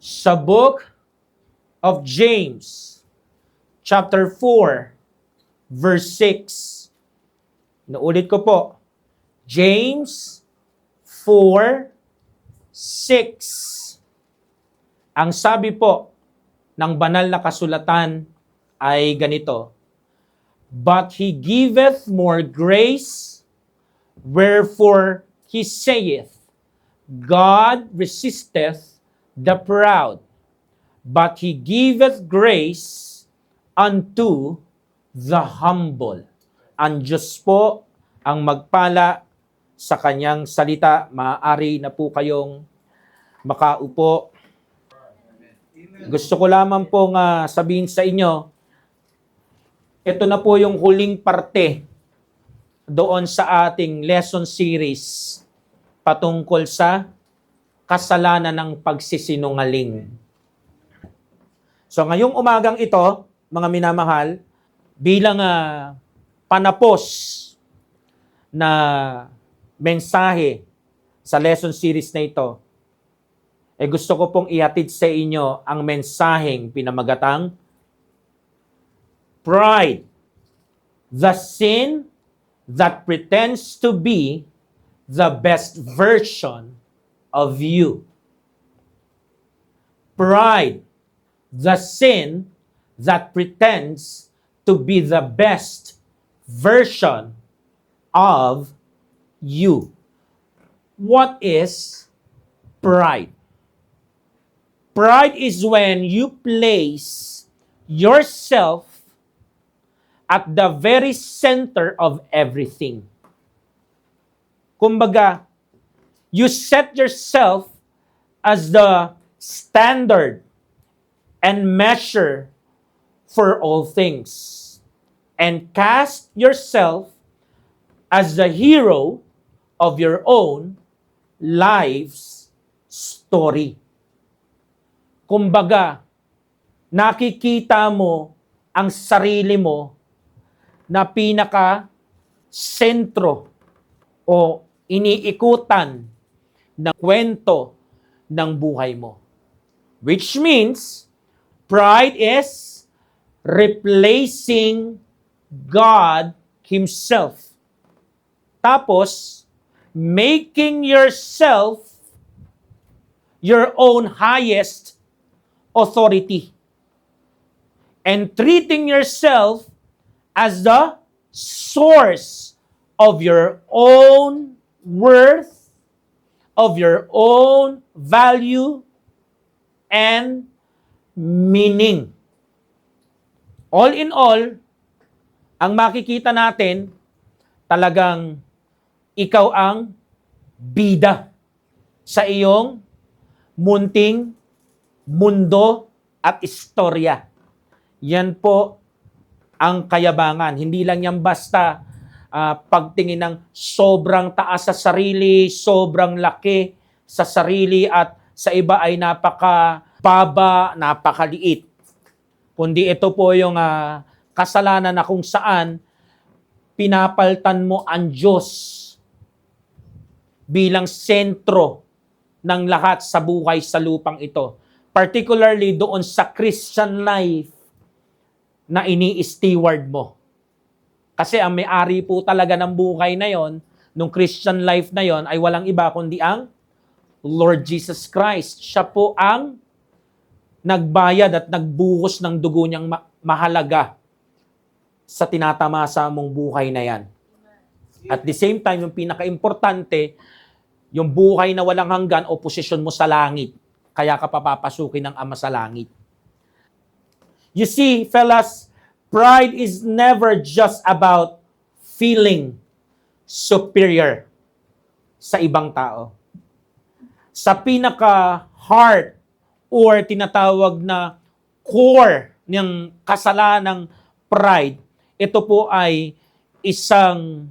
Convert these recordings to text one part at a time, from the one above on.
Sa book of James, chapter 4, verse 6. Inuulit ko po. James 4, 6. Ang sabi po ng banal na kasulatan ay ganito, "But he giveth more grace, wherefore he saith, God resisteth the proud, but he giveth grace unto the humble." Ang Diyos po ang magpala sa kanyang salita. Maaari na po kayong makaupo. Gusto ko lamang pong sabihin sa inyo, ito na po yung huling parte doon sa ating lesson series patungkol sa kasalanan ng pagsisinungaling. So ngayong umagang ito, mga minamahal, bilang panapos na mensahe sa lesson series na ito, gusto ko pong ihatid sa inyo ang mensaheng pinamagatang Pride, the sin that pretends to be the best version of you. Pride, the sin that pretends to be the best version of you. What is pride? Pride is when you place yourself at the very center of everything. Kumbaga, you set yourself as the standard and measure for all things, and cast yourself as the hero of your own life's story. Kumbaga, nakikita mo ang sarili mo na pinaka-sentro o iniikutan ng kwento ng buhay mo. Which means, pride is replacing God Himself. Tapos, making yourself your own highest authority. And treating yourself as the source of your own worth, of your own value, and meaning. All in all, ang makikita natin, talagang ikaw ang bida sa iyong munting mundo at istorya. Yan po ang kayabangan. Hindi lang yan basta pagtingin ng sobrang taas sa sarili, sobrang laki sa sarili, at sa iba ay napakababa, napakaliit. Kundi ito po yung kasalanan na kung saan pinapaltan mo ang Diyos bilang sentro ng lahat sa buhay sa lupang ito. Particularly doon sa Christian life na ini-steward mo. Kasi ang may-ari po talaga ng buhay na yon, nung Christian life na yon, ay walang iba kundi ang Lord Jesus Christ. Siya po ang nagbayad at nagbuhos ng dugo niyang mahalaga sa tinatamasa mong buhay na yan. At the same time, yung pinaka-importante, yung buhay na walang hanggan o posisyon mo sa langit. Kaya ka papapasukin ng Ama sa langit. You see, fellas, pride is never just about feeling superior sa ibang tao. Sa pinaka-heart or tinatawag na core ng kasalanang pride, ito po ay isang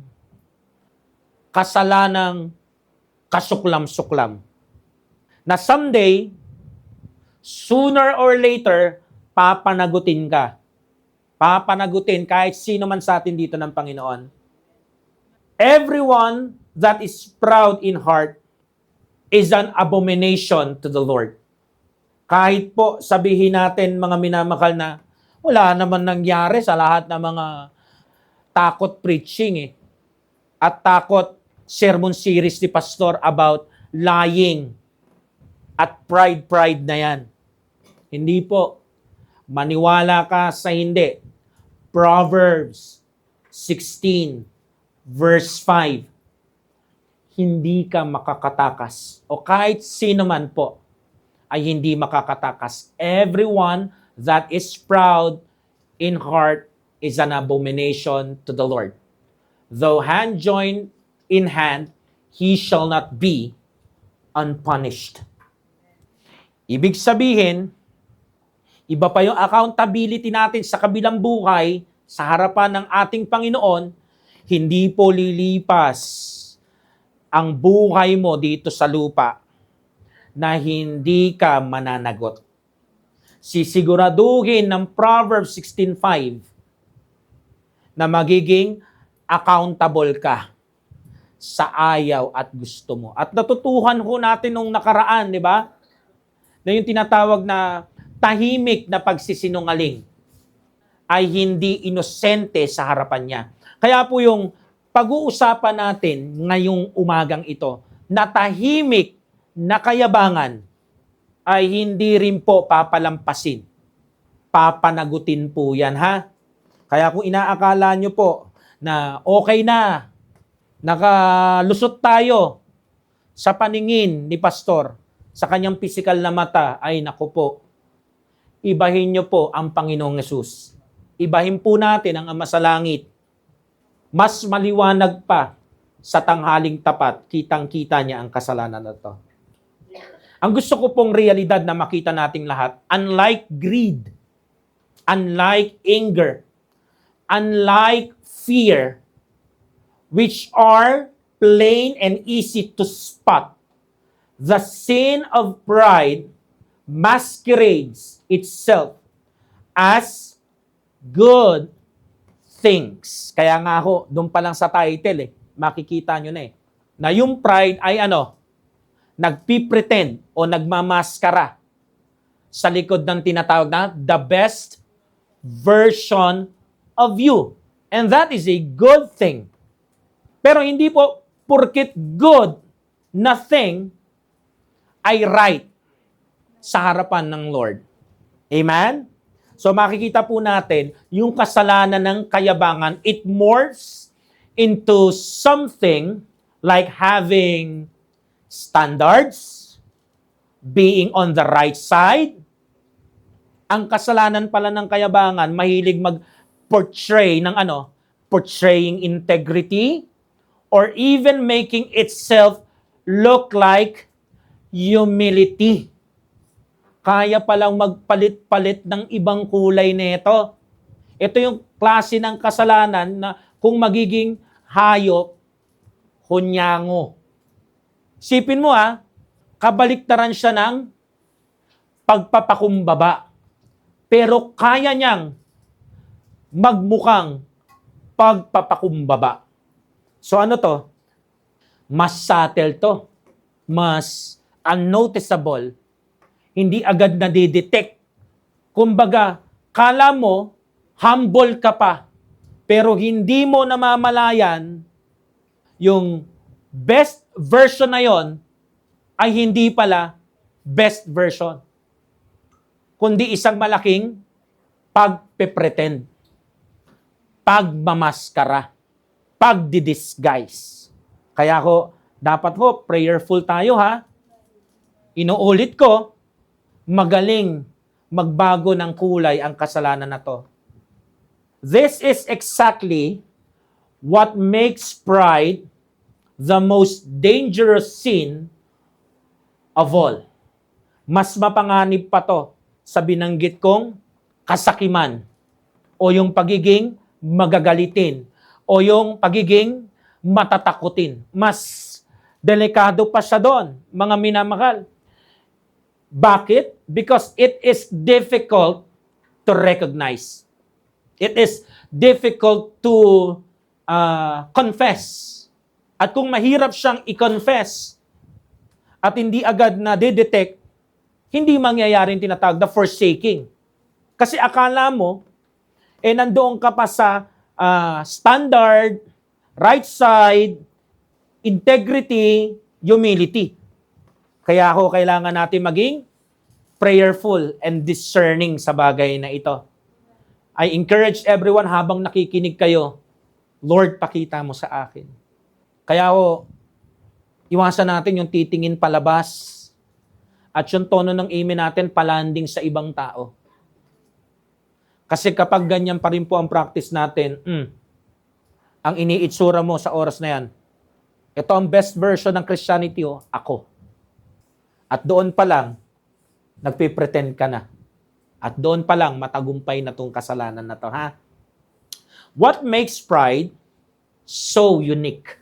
kasalanang kasuklam-suklam. Na someday, sooner or later, papanagutin ka. Papanagutin kahit sino man sa atin dito ng Panginoon. Everyone that is proud in heart is an abomination to the Lord. Kahit po sabihin natin mga minamahal na wala naman nangyari sa lahat ng mga takot preaching at takot sermon series ni Pastor about lying at pride na yan. Hindi po. Maniwala ka sa hindi. Proverbs 16 verse 5. Hindi ka makakatakas o kahit sino man po ay hindi makakatakas. Everyone that is proud in heart is an abomination to the Lord. Though hand join in hand, he shall not be unpunished. Ibig sabihin, iba pa yung accountability natin sa kabilang buhay, sa harapan ng ating Panginoon, hindi po lilipas ang buhay mo dito sa lupa na hindi ka mananagot. Sisiguraduhin ng Proverbs 16:5 na magiging accountable ka sa ayaw at gusto mo. At natutuhan ho natin nung nakaraan, di ba? Na yung tinatawag na tahimik na pagsisinungaling ay hindi inosente sa harapan niya. Kaya po yung pag-uusapan natin ngayong umagang ito, na tahimik na kayabangan ay hindi rin po papalampasin. Papanagutin po yan, ha? Kaya kung inaakala nyo po na okay na, nakalusot tayo sa paningin ni Pastor, sa kanyang pisikal na mata, ay naku po, ibahin nyo po ang Panginoong Yesus. Ibahin po natin ang Ama sa Langit. Mas maliwanag pa sa tanghaling tapat, kitang-kita niya ang kasalanan na to. Ang gusto ko pong realidad na makita nating lahat, unlike greed, unlike anger, unlike fear, which are plain and easy to spot, the sin of pride masquerades itself as good things. Kaya nga ho, doon pa lang sa title makikita nyo na yung pride ay nagpipretend o nagmamaskara sa likod ng tinatawag na the best version of you. And that is a good thing. Pero hindi po porket good na thing ay right sa harapan ng Lord. Amen? So makikita po natin yung kasalanan ng kayabangan, it morphs into something like having standards, being on the right side. Ang kasalanan pala ng kayabangan, mahilig mag-portray ng portraying integrity, or even making itself look like humility. Kaya palang magpalit-palit ng ibang kulay nito. Ito yung klase ng kasalanan na kung magiging hayop, hunyango. Sipin mo kabaliktaran siya ng pagpapakumbaba. Pero kaya niyang magmukhang pagpapakumbaba. So ano to? Mas subtle to. Mas unnoticeable. Hindi agad nadidetect. Kumbaga, kala mo, humble ka pa. Pero hindi mo namamalayan yung best version na yon ay hindi pala best version. Kundi isang malaking pagpe-pretend, pagmamaskara, pagdi-disguise. Kaya dapat prayerful tayo Inuulit ko, magaling magbago ng kulay ang kasalanan na to. This is exactly what makes pride the most dangerous sin of all. Mas mapanganib pa to sa binanggit kong kasakiman o yung pagiging magagalitin o yung pagiging matatakutin. Mas delikado pa siya doon, mga minamahal. Bakit? Because it is difficult to recognize. It is difficult to confess. At kung mahirap siyang i-confess at hindi agad na detect, hindi mangyayari yung tinatawag na forsaking. Kasi akala mo, nandoon ka pa sa standard, right side, integrity, humility. Kaya kailangan natin maging prayerful and discerning sa bagay na ito. I encourage everyone habang nakikinig kayo, Lord, pakita mo sa akin. Kaya iwasan natin yung titingin palabas at yung tono ng amen natin palanding sa ibang tao. Kasi kapag ganyan pa rin po ang practice natin, ang iniitsura mo sa oras na yan, ito ang best version ng Christianity, ako. At doon pa lang, nagpipretend ka na. At doon pa lang, matagumpay na tong kasalanan na to, ha? What makes pride so unique?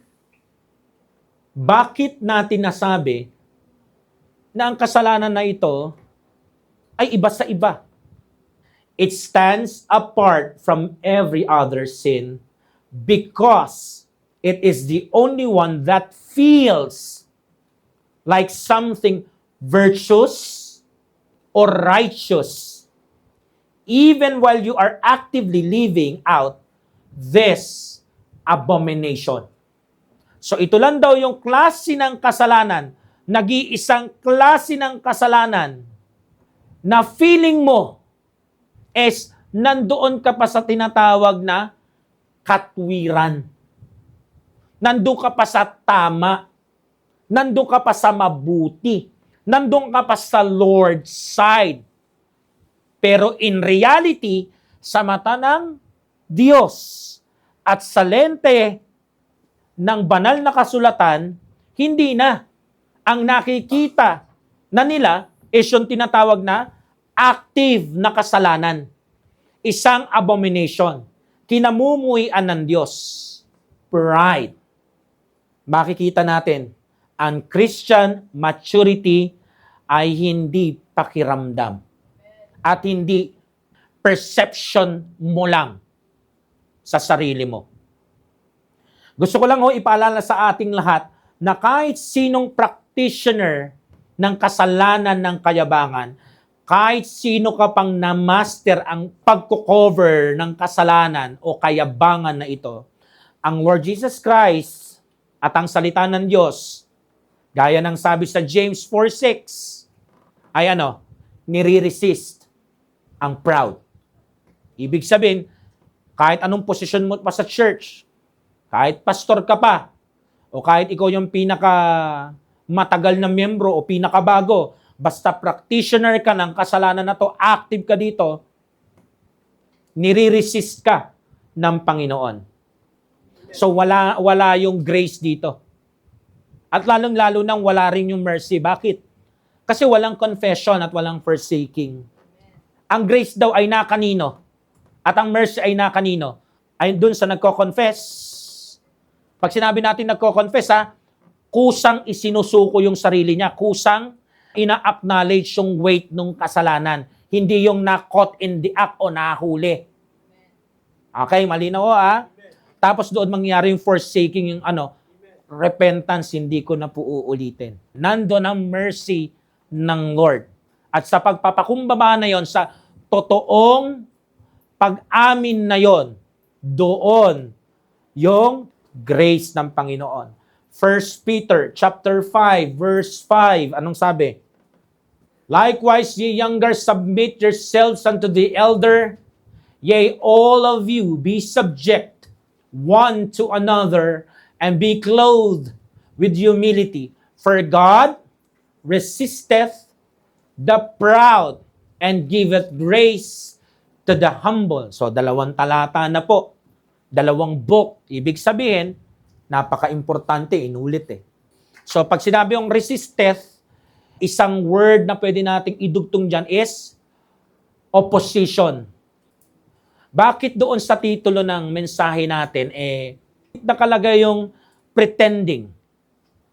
Bakit natin nasabi na ang kasalanan na ito ay iba sa iba? It stands apart from every other sin because it is the only one that feels like something virtuous or righteous, even while you are actively living out this abomination. So ito lang daw yung klase ng kasalanan, nag-iisang klase ng kasalanan na feeling mo is nandoon ka pa sa tinatawag na katwiran. Nandoon ka pa sa tama. Nandoon ka pa sa mabuti. Nandoon ka pa sa Lord's side. Pero in reality, sa mata ng Diyos at sa lente ng banal na kasulatan, hindi na. Ang nakikita na nila is yung tinatawag na active na kasalanan. Isang abomination. Kinamumuhian ng Diyos. Pride. Makikita natin, ang Christian maturity ay hindi pakiramdam at hindi perception mo lang sa sarili mo. Gusto ko lang ipaalala sa ating lahat na kahit sinong practitioner ng kasalanan ng kayabangan, kahit sino ka pang na-master ang pagko-cover ng kasalanan o kayabangan na ito, ang Lord Jesus Christ at ang salita ng Diyos, gaya ng sabi sa James 4:6, ay nire-resist ang proud. Ibig sabihin, kahit anong posisyon mo pa sa church, kahit pastor ka pa, o kahit ikaw yung pinaka matagal na miyembro o pinakabago, basta practitioner ka ng kasalanan na to, active ka dito, nire-resist ka ng Panginoon. So wala yung grace dito. At lalong-lalo nang wala rin yung mercy. Bakit? Kasi walang confession at walang forsaking. Ang grace daw ay na kanino? At ang mercy ay na kanino? Ay dun sa nagko-confess. Pag sinabi natin nagko-confess, kusang isinusuko yung sarili niya. Kusang ina-acknowledge yung weight ng kasalanan. Hindi yung na-caught in the act o nahuli. Okay, malinaw Tapos doon mangyari yung forsaking, yung repentance, hindi ko na po uulitin. Nandun ang mercy ng Lord. At sa pagpapakumbaba na yon, sa totoong pag-amin na yon, doon yung grace ng Panginoon. 1 Peter chapter 5, verse 5, anong sabi? Likewise, ye younger, submit yourselves unto the elder, yea, all of you be subject one to another, and be clothed with humility. For God resisteth the proud, and giveth grace to the humble. So, 2 talata na po. 2 book. Ibig sabihin, napaka-importante, inulit So, pag sinabi yung resisteth, isang word na pwede nating idugtong dyan is opposition. Bakit doon sa titulo ng mensahe natin, nakalagay yung pretending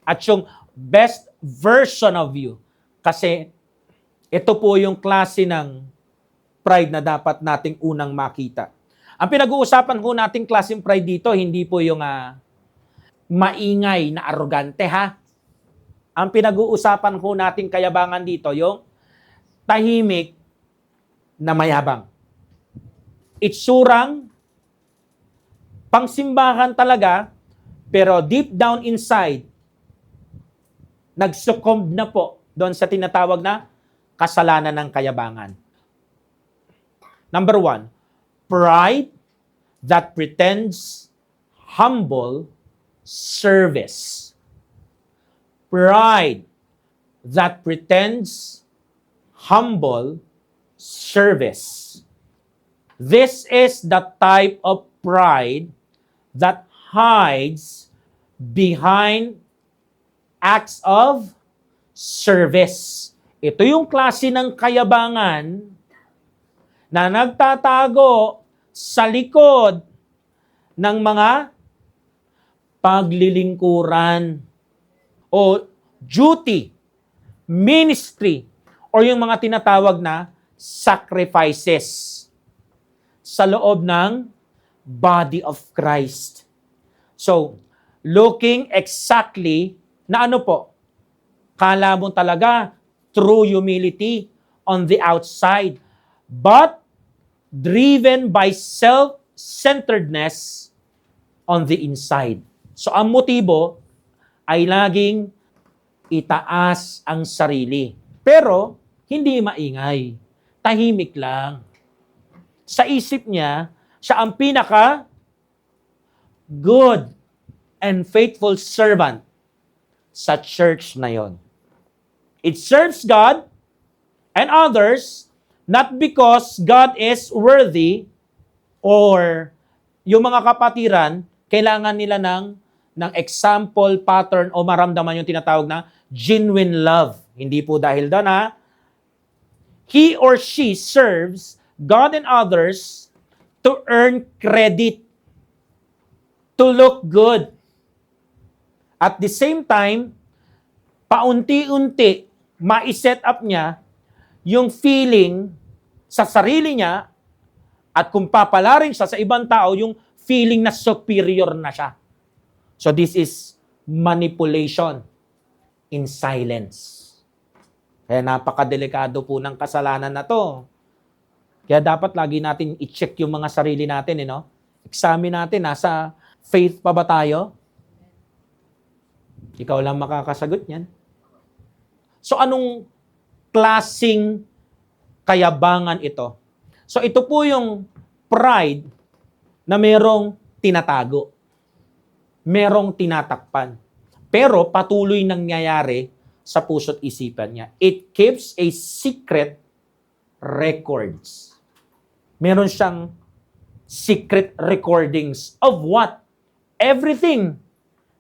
at yung best version of you? Kasi ito po yung klase ng pride na dapat nating unang makita. Ang pinag-uusapan po nating klaseng pride dito, hindi po yung maingay na arrogante, Ang pinag-uusapan po nating kayabangan dito, yung tahimik na mayabang. Itsurang pangsimbahan talaga, pero deep down inside, nagsuccumb na po doon sa tinatawag na kasalanan ng kayabangan. Number 1, pride that pretends humble service. Pride that pretends humble service. This is the type of pride that hides behind acts of service. Ito yung klase ng kayabangan na nagtatago sa likod ng mga paglilingkuran o duty, ministry, o yung mga tinatawag na sacrifices sa loob ng body of Christ. So, looking exactly na ano po, kala mo talaga true humility on the outside, but driven by self-centeredness on the inside. So, ang motibo ay laging itaas ang sarili. Pero, hindi maingay. Tahimik lang. Sa isip niya, siya ang pinaka good and faithful servant sa church na yon. It serves God and others not because God is worthy or yung mga kapatiran, kailangan nila ng example, pattern o maramdaman yung tinatawag na genuine love. Hindi po dahil doon he or she serves God and others to earn credit, to look good. At the same time, paunti-unti, ma-set up niya yung feeling sa sarili niya at kung papalarin siya sa ibang tao, yung feeling na superior na siya. So this is manipulation in silence. Kaya napakadelikado po ng kasalanan na to. Kaya dapat lagi natin i-check yung mga sarili natin, Examine natin, nasa faith pa ba tayo? Ikaw lang makakasagot niyan. So anong klasing kayabangan ito? So ito po yung pride na merong tinatago. Merong tinatakpan. Pero patuloy nangyayari sa puso't isipan niya. It keeps a secret records. Meron siyang secret recordings of what? Everything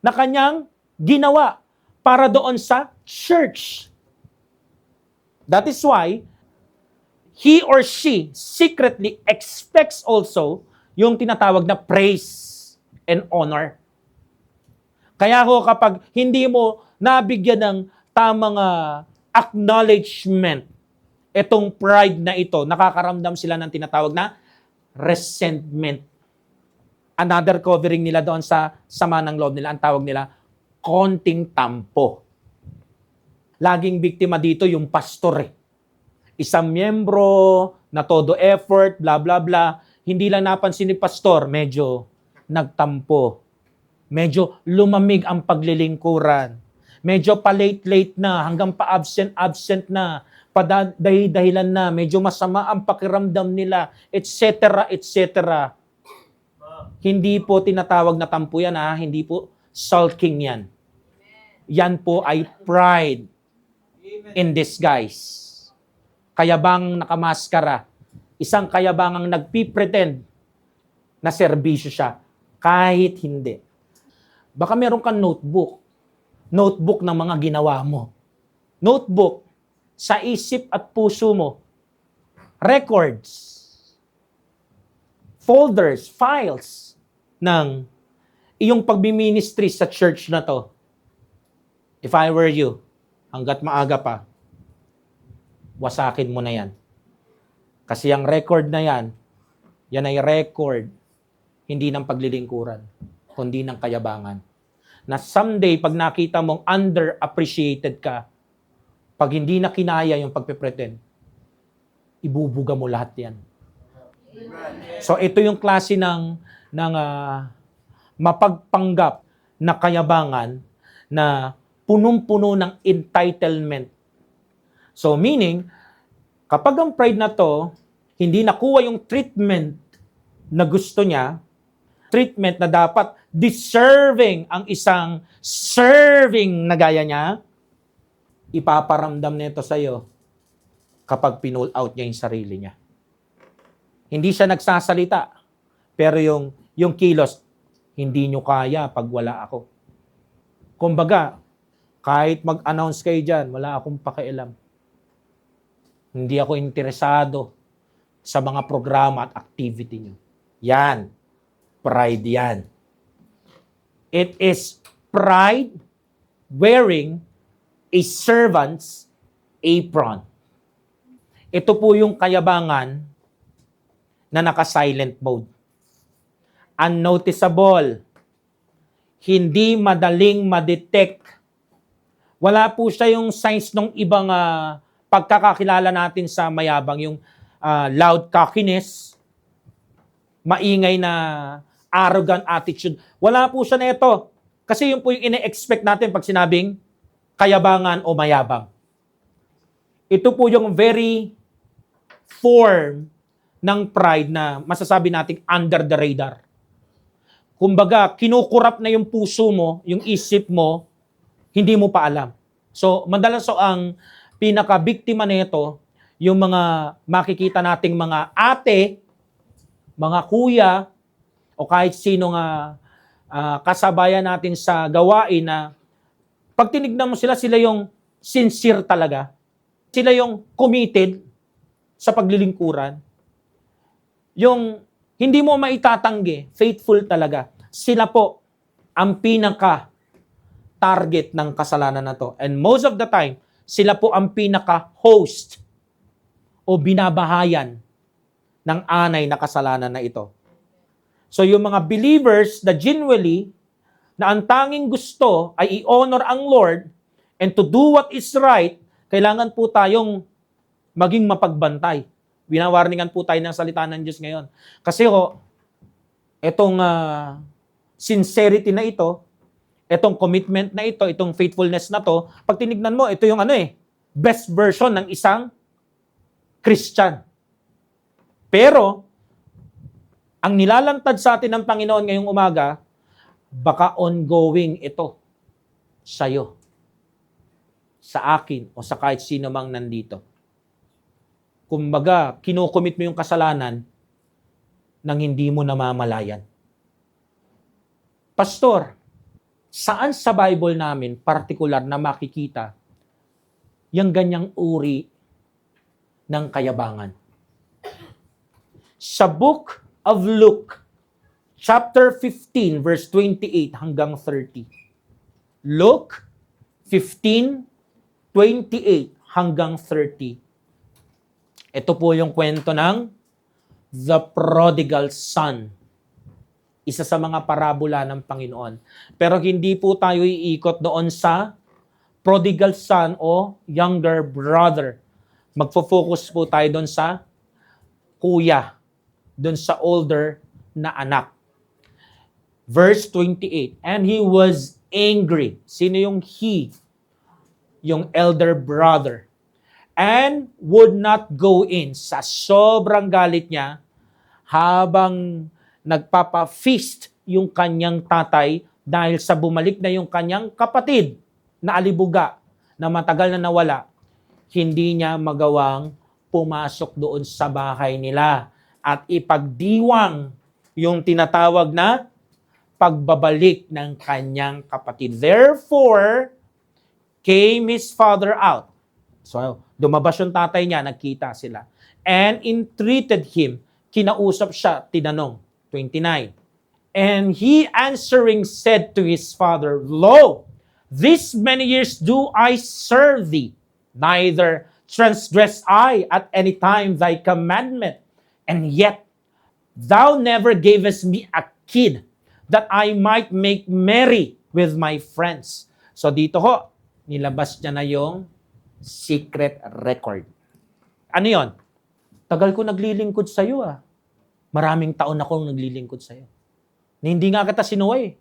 na kanyang ginawa para doon sa church. That is why he or she secretly expects also yung tinatawag na praise and honor. Kaya ho kapag hindi mo nabigyan ng tamang acknowledgement, itong pride na ito, nakakaramdam sila ng tinatawag na resentment. Another covering nila doon sa sama ng loob nila, ang tawag nila, konting tampo. Laging biktima dito yung pastor Isang miyembro na todo effort, bla bla bla, hindi lang napansin ni pastor, medyo nagtampo. Medyo lumamig ang paglilingkuran. Medyo pa-late na, hanggang pa-absent na. Dahilan na, medyo masama ang pakiramdam nila, etc., etc. Hindi po tinatawag na tampo yan, hindi po sulking yan. Yan po ay pride in disguise. Kayabangang nakamaskara. Isang kayabangang nagpipretend na serbisyo siya, kahit hindi. Baka meron kang notebook ng mga ginawa mo. Notebook sa isip at puso mo. Records, folders, files ng iyong pagbiministry sa church na to. If I were you, hanggat maaga pa, wasakin mo na yan. Kasi ang record na yan ay record, hindi ng paglilingkuran, kundi ng kayabangan. Na someday, pag nakita mong underappreciated ka, pag hindi na kinaya yung pagpipretend, ibubuga mo lahat yan. So ito yung klase ng mapagpanggap na kayabangan na punong-puno ng entitlement. So meaning, kapag ang pride na to, hindi nakuha yung treatment na gusto niya, treatment na dapat deserving ang isang serving na gaya niya, ipaparamdam nito sa'yo kapag pinull out niya yung sarili niya. Hindi siya nagsasalita, pero yung kilos, hindi nyo kaya pag wala ako. Kumbaga, kahit mag-announce kayo dyan, wala akong pakialam. Hindi ako interesado sa mga programa at activity nyo. Yan. Pride yan. It is pride wearing a servant's apron. Ito po yung kayabangan na naka-silent mode. Unnoticeable. Hindi madaling ma-detect. Wala po siya yung signs ng ibang pagkakakilala natin sa mayabang, yung loud cockiness, maingay na arrogant attitude. Wala po siya na ito. Kasi yun po yung ine-expect natin pag sinabing kayabangan o mayabang. Ito po yung very form ng pride na masasabi nating under the radar. Kumbaga, kinukurap na yung puso mo, yung isip mo, hindi mo pa alam. So, madalas ang pinaka-biktima nito, yung mga makikita nating mga ate, mga kuya, o kahit sino nga kasabayan natin sa gawain na pag tinignan mo sila, sila yung sincere talaga. Sila yung committed sa paglilingkuran. Yung hindi mo maitatanggi, faithful talaga. Sila po ang pinaka-target ng kasalanan na to. And most of the time, sila po ang pinaka-host o binabahayan ng anay na kasalanan na ito. So yung mga believers na genuinely, na ang tanging gusto ay i-honor ang Lord and to do what is right, kailangan po tayong maging mapagbantay. Winawarningan po tayo ng salita ng Diyos ngayon. Kasi itong sincerity na ito, itong commitment na ito, itong faithfulness na to, pag tinignan mo, ito yung best version ng isang Christian. Pero, ang nilalantad sa atin ng Panginoon ngayong umaga, baka ongoing ito sa'yo, sa akin, o sa kahit sino mang nandito. Kumbaga, kinukomit mo yung kasalanan nang hindi mo namamalayan. Pastor, saan sa Bible namin partikular na makikita yung ganyang uri ng kayabangan? Sa Book of Luke, chapter 15, verse 28 hanggang 30. Luke 15, 28 hanggang 30. Ito po yung kwento ng The Prodigal Son. Isa sa mga parabola ng Panginoon. Pero hindi po tayo iikot doon sa prodigal son o younger brother. Magfo-focus po tayo doon sa kuya, doon sa older na anak. Verse 28, and he was angry. Sino yung he? Yung elder brother. And would not go in. Sa sobrang galit niya, habang nagpapa-feast yung kanyang tatay dahil sa bumalik na yung kanyang kapatid na alibuga na matagal na nawala, hindi niya magawang pumasok doon sa bahay nila at ipagdiwang yung tinatawag na pagbabalik ng kanyang kapatid. Therefore, came his father out. So, lumabas yung tatay niya, nagkita sila. And entreated him. Kinausap siya, tinanong. 29. And he answering said to his father, Lo, this many years do I serve thee, neither transgress I at any time thy commandment, and yet thou never gavest me a kid, that I might make merry with my friends. So dito nilabas niya na yung secret record. Ano yon? Tagal ko naglilingkod sa'yo ah. Maraming taon akong naglilingkod sa'yo. Na hindi nga kita sinuway.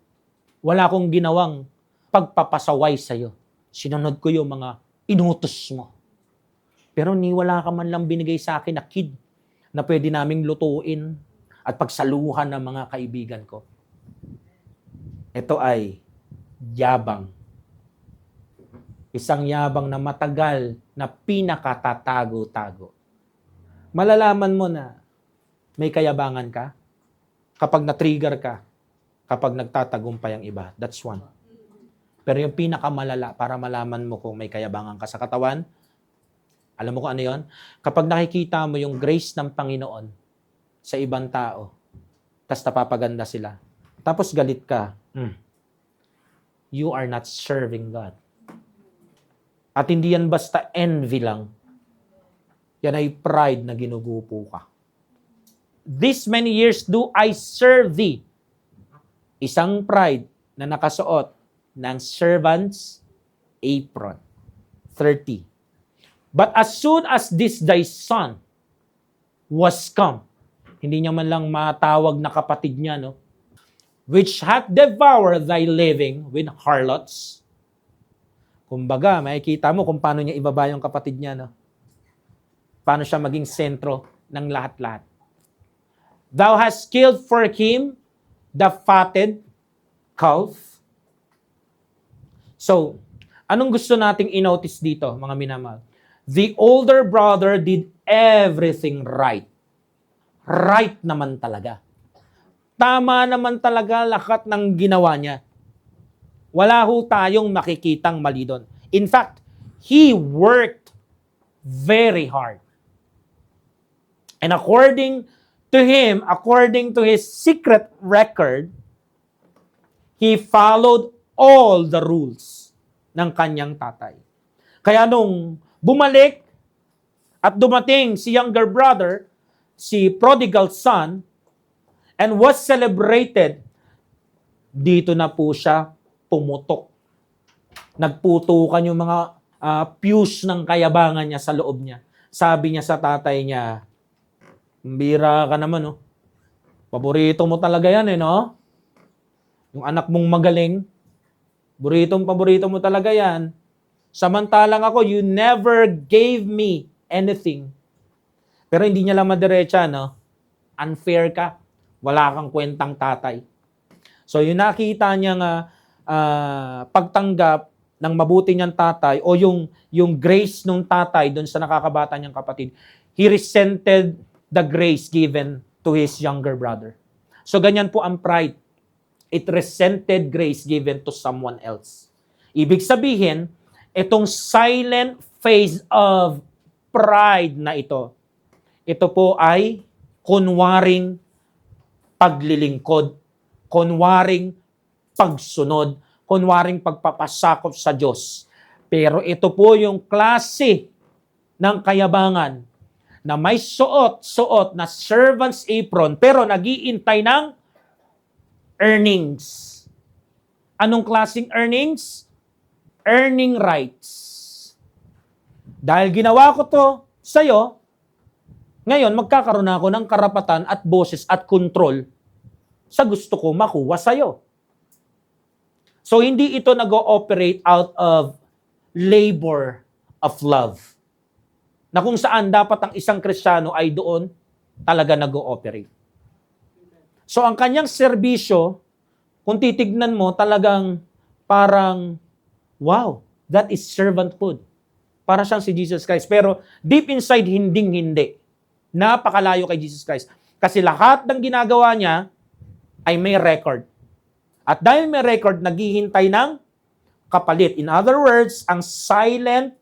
Wala akong ginawang pagpapasaway sa'yo. Sinunod ko yung mga inutos mo. Pero wala ka man lang binigay sa akin na kid na pwede naming lutuin at pagsaluhan ng mga kaibigan ko. Ito ay yabang. Isang yabang na matagal na pinakatatago-tago. Malalaman mo na may kayabangan ka kapag na-trigger ka, kapag nagtatagumpay ang iba. That's one. Pero yung pinakamalala para malaman mo kung may kayabangan ka sa katawan, alam mo kung ano yun? Kapag nakikita mo yung grace ng Panginoon sa ibang tao, tapos napapaganda sila, tapos galit ka, you are not serving God. At hindi yan basta envy lang. Yan ay pride na ginugupo ka. This many years do I serve thee. Isang pride na nakasuot ng servant's apron. 30. But as soon as this thy son was come, hindi niya man lang matawag na kapatid niya, no? Which hath devoured thy living with harlots. Kumbaga, makikita mo kung paano niya ibaba yung kapatid niya, no? Paano siya maging sentro ng lahat-lahat. Thou hast killed for him the fatted calf. So, anong gusto nating i-notice dito, mga minamahal? The older brother did everything right. Right naman talaga. Tama naman talaga lahat ng ginawa niya. Wala ho tayong makikitang mali doon. In fact, he worked very hard. And according to him, according to his secret record, he followed all the rules ng kanyang tatay. Kaya nung bumalik at dumating si younger brother, si prodigal son, and was celebrated, dito na po siya pumutok. Nagputukan yung mga fuse ng kayabangan niya sa loob niya. Sabi niya sa tatay niya, "Bira ka naman, no? Paborito mo talaga yan, eh, no? Yung anak mong magaling, paborito mo talaga yan. Samantalang ako, you never gave me anything." Pero hindi niya lang madiretsa, no? Unfair ka. Wala kang kwentang tatay. So, yung nakita niyang pagtanggap ng mabuti niyang tatay o yung grace ng tatay doon sa nakakabata niyang kapatid, he resented the grace given to his younger brother. So, ganyan po ang pride. It resented grace given to someone else. Ibig sabihin, itong silent phase of pride na ito po ay kunwaring paglilingkod, kunwaring pagsunod, kunwaring pagpapasakop sa Diyos. Pero ito po yung klase ng kayabangan na may suot na servant's apron pero nag-iintay ng earnings. Anong klaseng earnings? Earning rights. Dahil ginawa ko to sa'yo, ngayon magkakaroon ako ng karapatan at boses at control sa gusto ko makuha sa'yo. So, hindi ito nag-ooperate out of labor of love. Na kung saan dapat ang isang Kristiyano ay doon talaga nag-ooperate. So, ang kanyang serbisyo, kung titignan mo, talagang parang, wow, that is servanthood. Para siyang si Jesus Christ. Pero deep inside, hinding-hindi. Napakalayo kay Jesus Christ. Kasi lahat ng ginagawa niya ay may record. At dahil may record, naghihintay ng kapalit. In other words, ang silent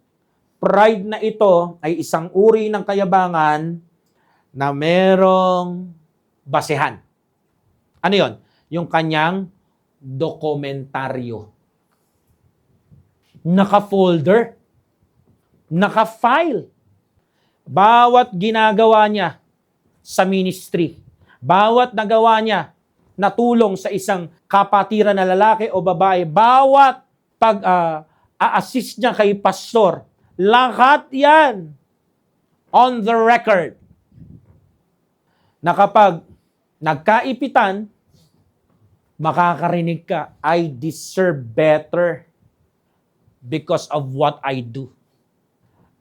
pride na ito ay isang uri ng kayabangan na merong basehan. Ano yon? Yung kanyang dokumentaryo. Naka-folder. Naka-file. Bawat ginagawa niya sa ministry, bawat nagawa niya na tulong sa isang kapatiran na lalaki o babae, bawat pag-assist niya kay pastor, lahat yan on the record. na kapag nagkaipitan, makakarinig ka, I deserve better because of what I do.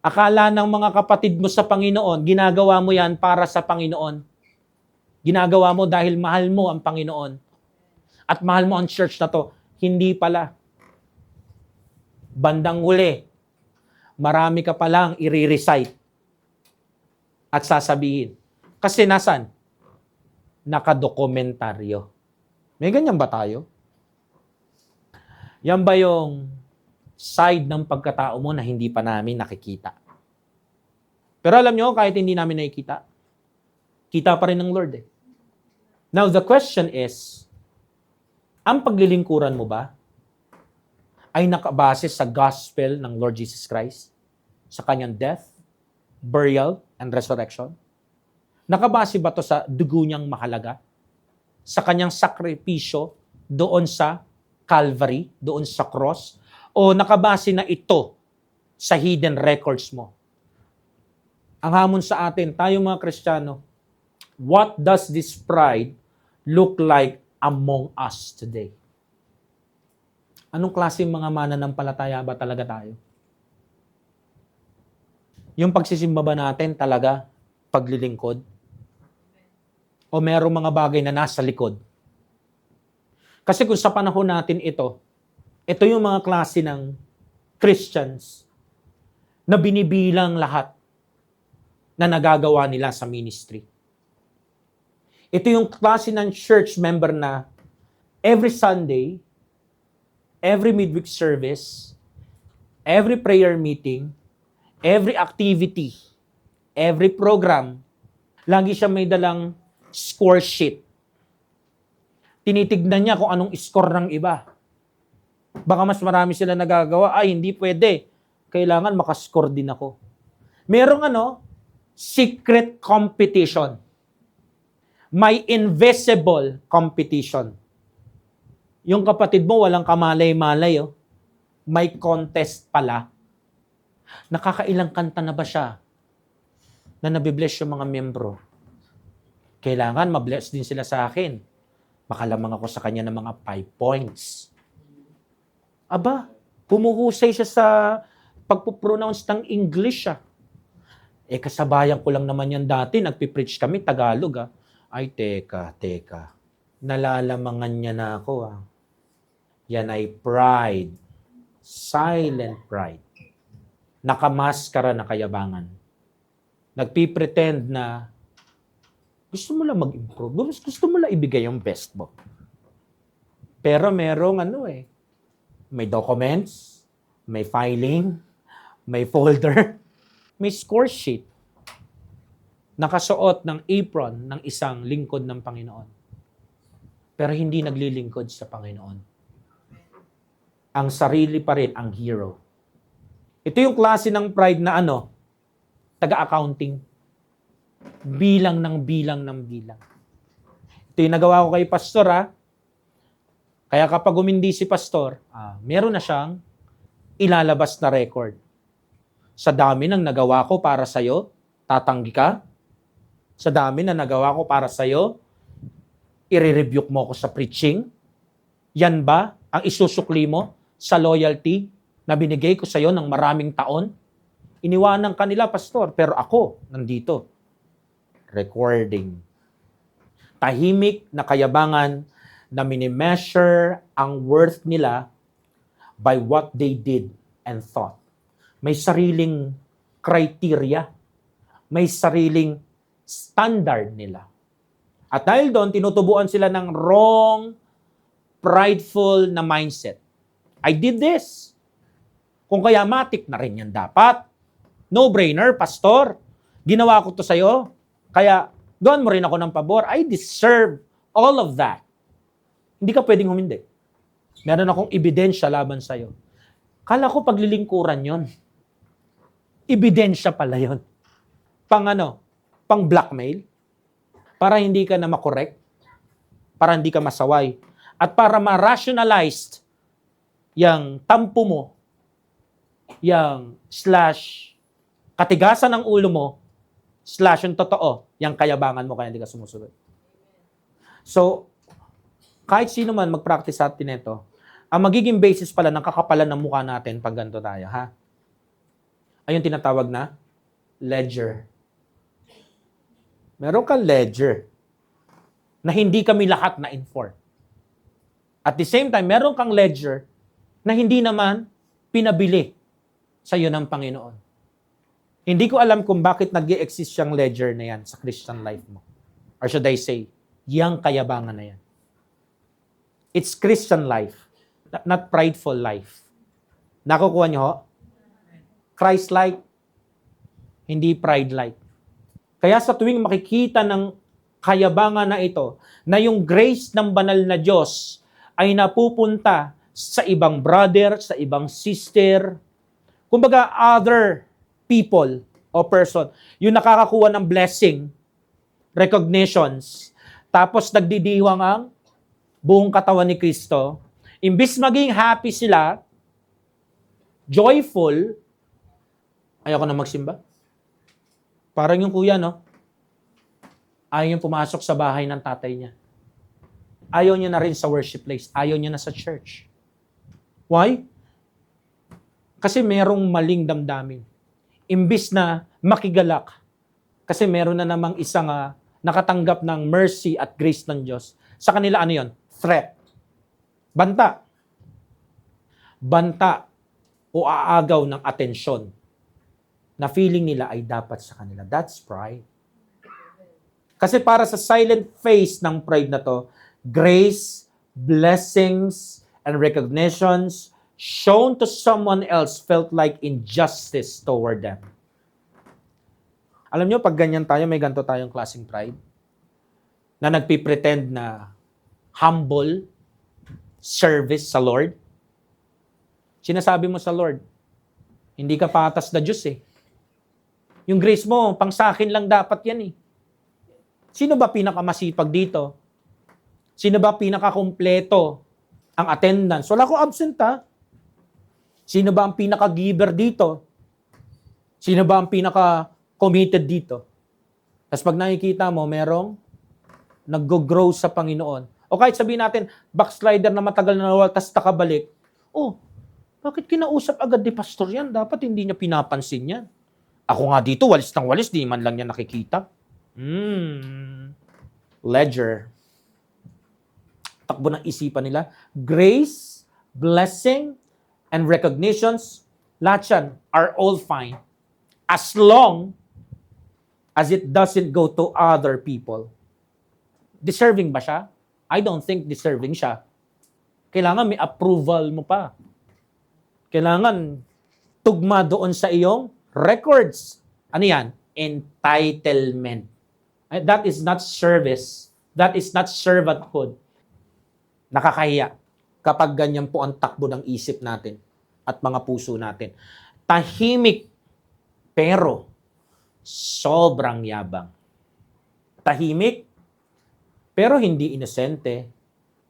Akala ng mga kapatid mo sa Panginoon, ginagawa mo yan para sa Panginoon. Ginagawa mo dahil mahal mo ang Panginoon. At mahal mo ang church na to. Hindi pala. Bandang huli, marami ka palang i-recite at sasabihin. Kasi nasan? Nakadokumentaryo. May ganyan ba tayo? Yan ba yung side ng pagkatao mo na hindi pa namin nakikita? Pero alam nyo, kahit hindi namin nakikita, kita pa rin ng Lord eh. Now, the question is, ang paglilingkuran mo ba ay nakabase sa gospel ng Lord Jesus Christ? Sa kanyang death, burial, and resurrection? Nakabase ba to sa dugo niyang mahalaga? Sa kanyang sakripisyo doon sa Calvary, doon sa cross? O nakabase na ito sa hidden records mo? Ang hamon sa atin, tayo mga Kristiyano, what does this pride look like among us today? Anong klaseng mga mananampalataya ba talaga tayo? Yung pagsisimba ba natin talaga paglilingkod? O merong mga bagay na nasa likod? Kasi kung sa panahon natin ito yung mga klase ng Christians na binibilang lahat na nagagawa nila sa ministry. Ito yung klase ng church member na every Sunday, every midweek service, every prayer meeting, every activity, every program, lagi siya may dalang score sheet. Tinitignan niya kung anong score ng iba. Baka mas marami sila nagagawa, ay hindi pwede. Kailangan makascore din ako. Merong secret competition. May invisible competition. Yung kapatid mo, walang kamalay-malay. May contest pala. Nakakailang kanta na ba siya na nabibless yung mga membro? Kailangan mabless din sila sa akin. Makalamang ako sa kanya ng mga 5 points. Aba, pumuhusay siya sa pagpupronounce ng English. Kasabayan ko lang naman yan dati. Nagpipreach kami, Tagalog. Ay, teka. Nalalamangan niya na ako. Yan ay pride. Silent pride. Nakamaskara na kayabangan. Nagpipretend na gusto mo lang mag-improve. Gusto mo lang ibigay yung best mo. Pero merong may documents, may filing, may folder, may score sheet. Nakasuot ng apron ng isang lingkod ng Panginoon. Pero hindi naglilingkod sa Panginoon. Ang sarili pa rin ang hero. Ito yung klase ng pride na taga-accounting. Bilang. Ito yung nagawa ko kay pastor Kaya kapag umindi si pastor, meron na siyang ilalabas na record. Sa dami ng nagawa ko para sa'yo, tatanggi ka? Sa dami na nagawa ko para sa'yo, i-rebuke mo ko sa preaching? Yan ba ang isusukli mo sa loyalty na binigay ko sa'yo ng maraming taon? Iniwanan kanila, pastor, pero ako, nandito. Recording. Tahimik na kayabangan na minimeasure ang worth nila by what they did and thought. May sariling criteria. May sariling standard nila. At dahil doon, tinutubuan sila ng wrong, prideful na mindset. I did this. Kung kaya matik na rin yan dapat. No-brainer, pastor. Ginawa ko to sa'yo. Kaya, doon mo rin ako ng pabor. I deserve all of that. Hindi ka pwedeng humindi. Meron akong ebidensya laban sa'yo. Kala ko paglilingkuran yon. Ebidensya pala yon. Pang blackmail. Para hindi ka na makorek. Para hindi ka masaway. At para ma-rationalized yung tampo mo, yung / katigasan ng ulo mo, / yung totoo, yung kayabangan mo kaya hindi ka sumusunod. So, kahit sino man mag-practice sa atin ito, ang magiging basis pala ng kakapalan ng mukha natin pag ganito tayo, ha? Ayun tinatawag na ledger. Meron kang ledger na hindi kami lahat na-inform. At the same time, meron kang ledger na hindi naman pinabili sa iyo ng Panginoon. Hindi ko alam kung bakit nag-i-exist yung ledger na yan sa Christian life mo. Or should I say, yang kayabangan na yan. It's Christian life, not prideful life. Nakukuha niyo ho? Christ-like, hindi pride-like. Kaya sa tuwing makikita ng kayabangan na ito, na yung grace ng banal na Diyos ay napupunta sa ibang brother, sa ibang sister, kumbaga other people o person, yung nakakakuha ng blessing, recognitions, tapos nagdidiwang ang buong katawan ni Kristo, imbis maging happy sila, joyful, ayoko na magsimba. Parang yung kuya, no? Ayaw niyang pumasok sa bahay ng tatay niya. Ayaw niya na rin sa worship place. Ayaw niya na sa church. Why? Kasi merong maling damdamin. Imbis na makigalak. Kasi meron na namang isang nakatanggap ng mercy at grace ng Diyos. Sa kanila ano yon? Threat. Banta. Banta o aagaw ng atensyon na feeling nila ay dapat sa kanila. That's pride. Kasi para sa silent face ng pride na to, grace, blessings, and recognitions shown to someone else felt like injustice toward them. Alam nyo, pag ganyan tayo, may ganito tayong klaseng pride na nagpipretend na humble service sa Lord. Sinasabi mo sa Lord, hindi ka patas na Diyos eh. Yung grace mo, pang sa akin lang dapat yan eh. Sino ba pinakamasipag dito? Sino ba pinakakumpleto ang attendance? Wala ko absent ha. Sino ba ang pinaka-giver dito? Sino ba ang pinaka-committed dito? Tapos pag nakikita mo, merong nag-grow sa Panginoon. O kahit sabihin natin, backslider na matagal na nawala, tapos nakabalik. Oh, bakit kinausap agad ni pastor yan? Dapat hindi niya pinapansin yan. Ako nga dito, walis ng walis, di man lang niya nakikita. Ledger. Takbo ng isipan nila. Grace, blessing, and recognitions, lahat yan are all fine. As long as it doesn't go to other people. Deserving ba siya? I don't think deserving siya. Kailangan may approval mo pa. Kailangan tugma doon sa iyong records. Ano yan? Entitlement. That is not service. That is not servanthood. Nakakahiya kapag ganyan po ang takbo ng isip natin at mga puso natin. Tahimik, pero sobrang yabang. Tahimik, pero hindi inosente.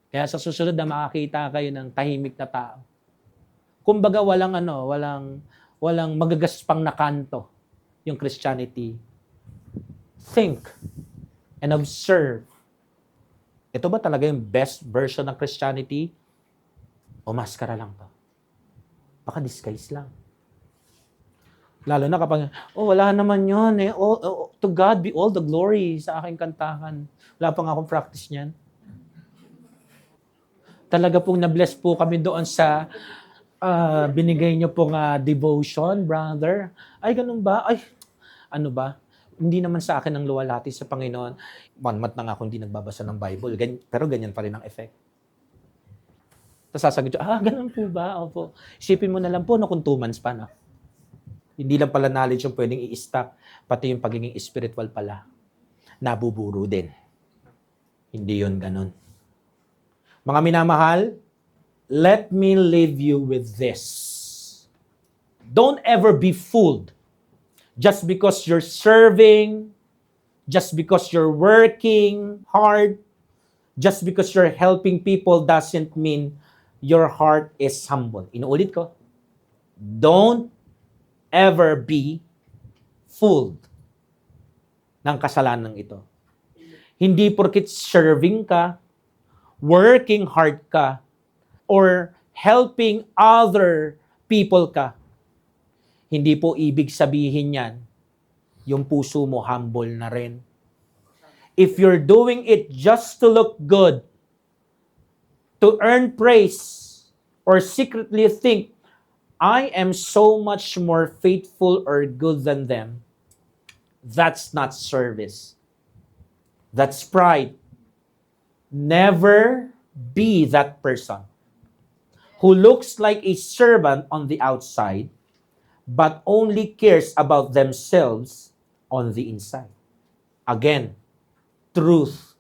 Kaya sa susunod na makakita kayo ng tahimik na tao. Kumbaga walang magagaspang na kanto yung Christianity. Think and observe. Ito ba talaga yung best version ng Christianity? O maskara lang to? Baka disguise lang. Lalo na kapag, wala naman yun eh. To God be all the glory sa aking kantahan. Wala pa nga akong practice niyan. Talaga pong na-bless po kami doon sa binigay niyo pong devotion, brother. Ay, ganun ba? Ay, ano ba? Hindi naman sa akin ang luwalhati sa Panginoon. 1 month na nga ako hindi nagbabasa ng Bible. Pero ganyan pa rin ang effect. Tapos sasagot siya, ganun po ba? Opo. Isipin mo na lang po kung 2 months pa na. Hindi lang pala knowledge yung pwedeng i-stack, pati yung pagiging spiritual pala. Nabuburo din. Hindi yun ganun. Mga minamahal, let me leave you with this. Don't ever be fooled. Just because you're serving, just because you're working hard, just because you're helping people doesn't mean your heart is humble. Inuulit ko. Don't ever be fooled. ng kasalanan ito. Hindi porkit serving ka, working hard ka, or helping other people ka. Hindi po ibig sabihin yan, yung puso mo humble na rin. If you're doing it just to look good, to earn praise, or secretly think, I am so much more faithful or good than them, that's not service. That's pride. Never be that person who looks like a servant on the outside, but only cares about themselves on the inside. Again, truth.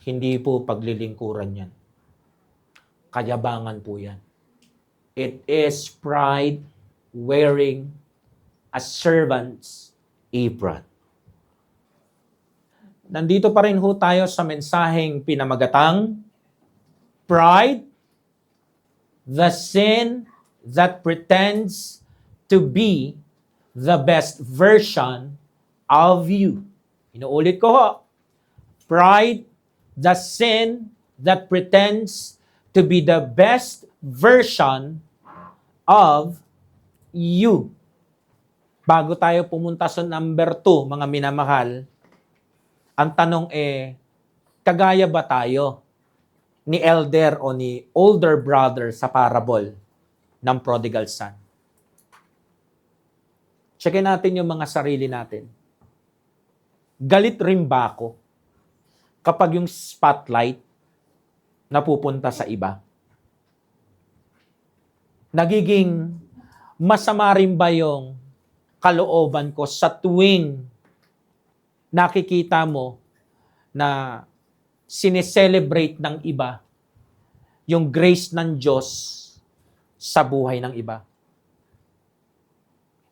Hindi po paglilingkuran yan. Kayabangan po yan. It is pride wearing a servant's apron. Nandito pa rin ho tayo sa mensaheng pinamagatang pride, the sin that pretends to be the best version of you. Inuulit ko ho. Pride, the sin that pretends to be the best version of you. Bago tayo pumunta sa number 2, mga minamahal, ang tanong kagaya ba tayo ni elder o ni older brother sa parable ng prodigal son? Checkin natin yung mga sarili natin. Galit rin ba ako kapag yung spotlight napupunta sa iba? Nagiging masama rin ba yung kalooban ko sa tuwing nakikita mo na sineselebrate ng iba yung grace ng Diyos sa buhay ng iba?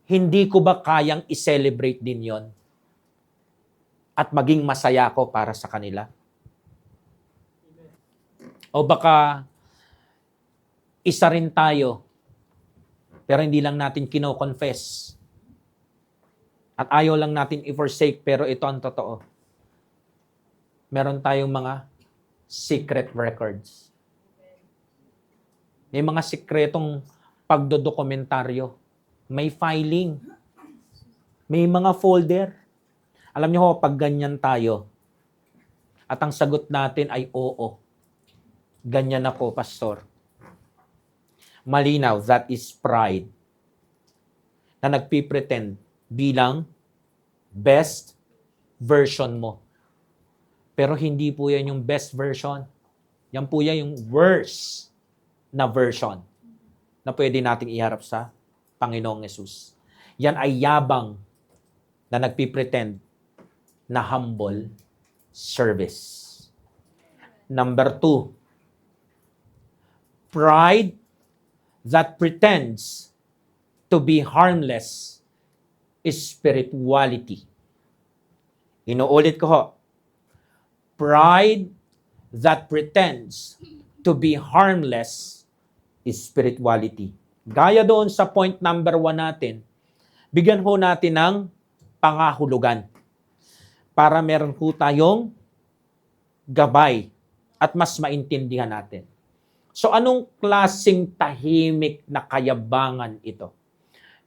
Hindi ko ba kayang i-celebrate din yon at maging masaya ko para sa kanila? O baka isa rin tayo pero hindi lang natin kino-confess. At ayaw lang natin i-forsake, pero ito ang totoo. Meron tayong mga secret records. May mga sikretong pagdodokumentaryo. May filing. May mga folder. Alam niyo ho, pag ganyan tayo, at ang sagot natin ay oo. Ganyan ako, pastor. Malinaw, that is pride. Na nagpipretend bilang best version mo. Pero hindi po yan yung best version. Yan po yan yung worst na version na pwede nating iharap sa Panginoong Yesus. Yan ay yabang na nagpipretend na humble service. Number 2, pride that pretends to be harmless is spirituality. Inuulit ko ho. Pride that pretends to be harmless is spirituality. Gaya doon sa point number 1 natin, bigyan ho natin ng pangahulugan para meron ho tayong gabay at mas maintindihan natin. So anong klaseng tahimik na kayabangan ito?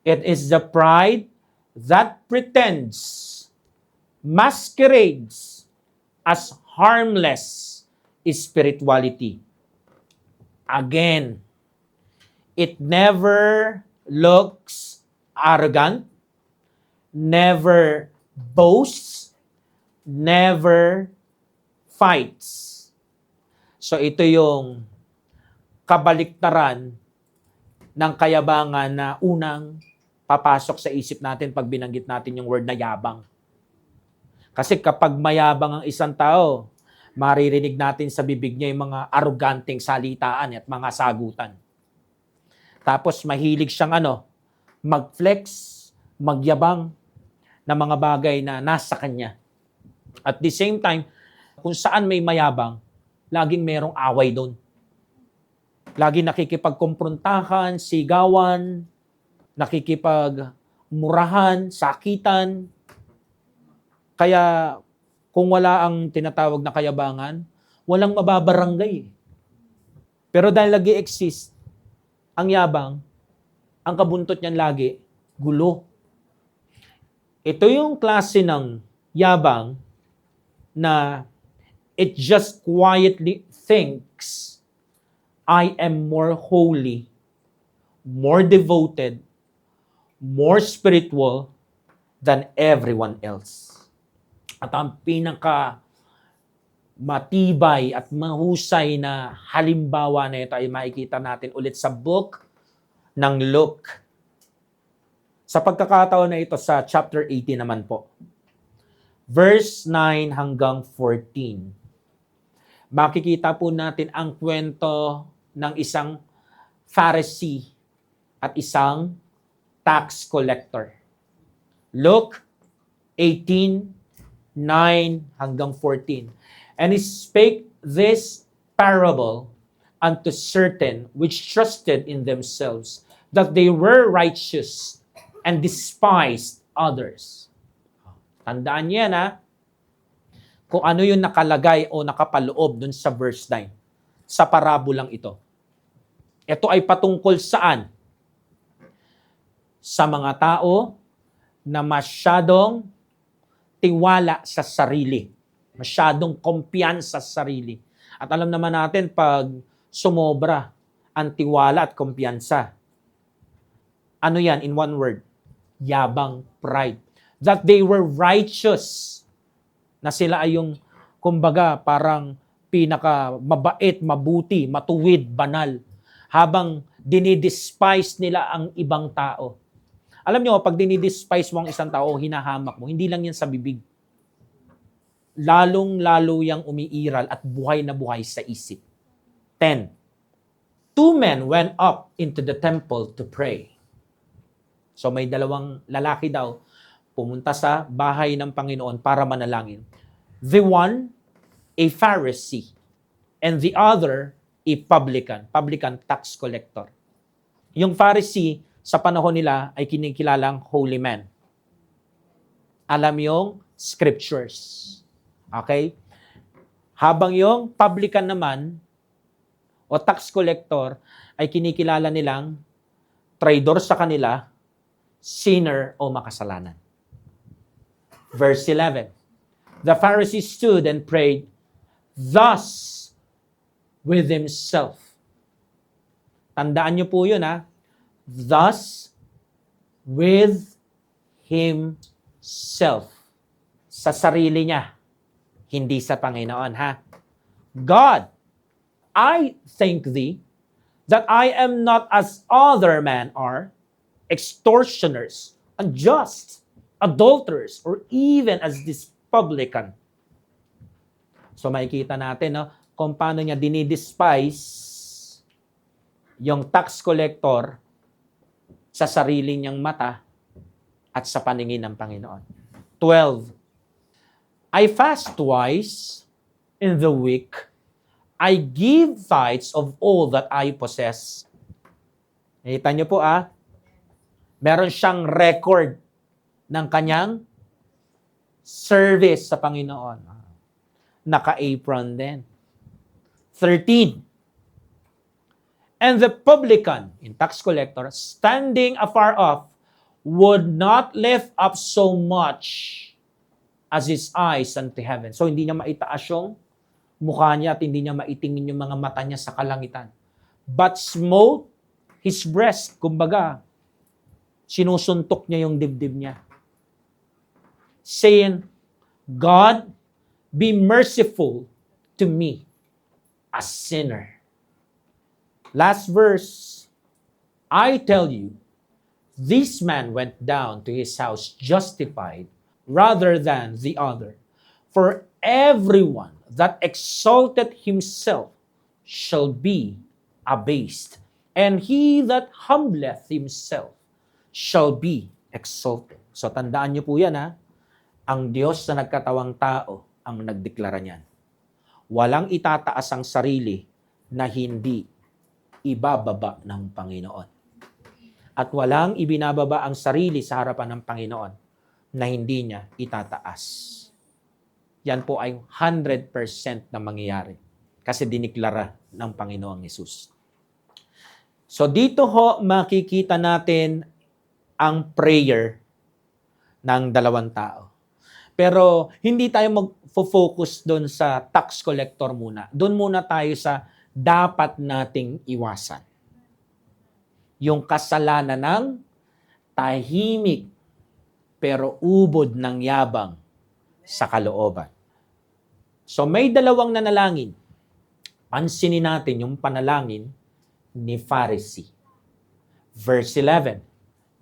It is the pride that pretends, masquerades as harmless spirituality. Again, it never looks arrogant, never boasts, never fights. So ito yung kabaliktaran ng kayabangan na unang papasok sa isip natin pag binanggit natin yung word na yabang. Kasi kapag mayabang ang isang tao, maririnig natin sa bibig niya yung mga aruganteng salitaan at mga sagutan. Tapos mahilig siyang mag-flex, magyabang na mga bagay na nasa kanya. At the same time, kung saan may mayabang, laging merong away doon. Lagi nakikipagkumprontahan, sigawan, nakikipagmurahan, sakitan. Kaya kung wala ang tinatawag na kayabangan, walang mababarangay. Pero dahil nag-i-exist ang yabang, ang kabuntot niyan lagi, gulo. Ito yung klase ng yabang na it just quietly thinks, I am more holy, more devoted, more spiritual than everyone else. At ang pinaka matibay at mahusay na halimbawa na ito ay makikita natin ulit sa book ng Luke. Sa pagkakataon na ito sa chapter 18 naman po. Verse 9 hanggang 14. Makikita po natin ang kwento ng isang Pharisee at isang tax collector. Luke 18:9 hanggang 14. And he spake this parable unto certain which trusted in themselves that they were righteous and despised others. Tandaan niya na kung ano yung nakalagay o nakapaloob dun sa verse 9 sa parabolang ito. Ito ay patungkol saan? Sa mga tao na masyadong tiwala sa sarili. Masyadong kumpiyansa sa sarili. At alam naman natin, pag sumobra ang tiwala at kumpiyansa, ano yan in one word? Yabang, pride. That they were righteous. Na sila ay yung, kumbaga, parang pinaka mabait, mabuti, matuwid, banal. Habang dinidespise nila ang ibang tao. Alam nyo, pag dinidespise mo ang isang tao, hinahamak mo, hindi lang yan sa bibig. Lalong-lalo yang umiiral at buhay na buhay sa isip. 10. 2 men went up into the temple to pray. So may dalawang lalaki daw pumunta sa bahay ng Panginoon para manalangin. The one, a Pharisee, and the other, a publican. Publican, tax collector. Yung Pharisee, sa panahon nila, ay kinikilalang holy man. Alam yung scriptures. Okay? Habang yung publican naman, o tax collector, ay kinikilala nilang traidor sa kanila, sinner o makasalanan. Verse 11. The Pharisee stood and prayed thus with himself. Tandaan niyo po yun, ha? Thus with himself. Sa sarili niya. Hindi sa Panginoon, ha? God, I thank thee that I am not as other men are, extortioners, unjust, adulterers, or even as this publican. So makikita natin, no, kung paano niya dinidespise yung tax collector sa sarili niyang mata at sa paningin ng Panginoon. 12. I fast twice in the week. I give tithes of all that I possess. Nakita niyo po, meron siyang record ng kanyang service sa Panginoon. Naka-apron din. 13. And the publican, in tax collector, standing afar off, would not lift up so much as his eyes unto heaven. So hindi niya maitaas yung mukha niya at hindi niya maitingin yung mga mata niya sa kalangitan. But smote his breast. Kumbaga, sinusuntok niya yung dibdib niya. Saying, God, be merciful to me, a sinner. Last verse, I tell you, this man went down to his house justified rather than the other. For everyone that exalted himself shall be abased, and he that humbleth himself shall be exalted. So tandaan niyo po yan, ang Diyos na nagkatawang tao ang nagdeklara niyan. Walang itataas ang sarili na hindi ibababa ng Panginoon. At walang ibinababa ang sarili sa harapan ng Panginoon na hindi niya itataas. yan po ay 100% na mangyayari. Kasi diniklara ng Panginoong Hesus. So dito ho makikita natin ang prayer ng dalawang tao. Pero hindi tayo mag-focus doon sa tax collector muna. Doon muna tayo sa dapat nating iwasan. Yung kasalanan ng tahimik pero ubod ng yabang sa kalooban. So may dalawang nanalangin. Pansinin natin yung panalangin ni Pharisee. Verse 11.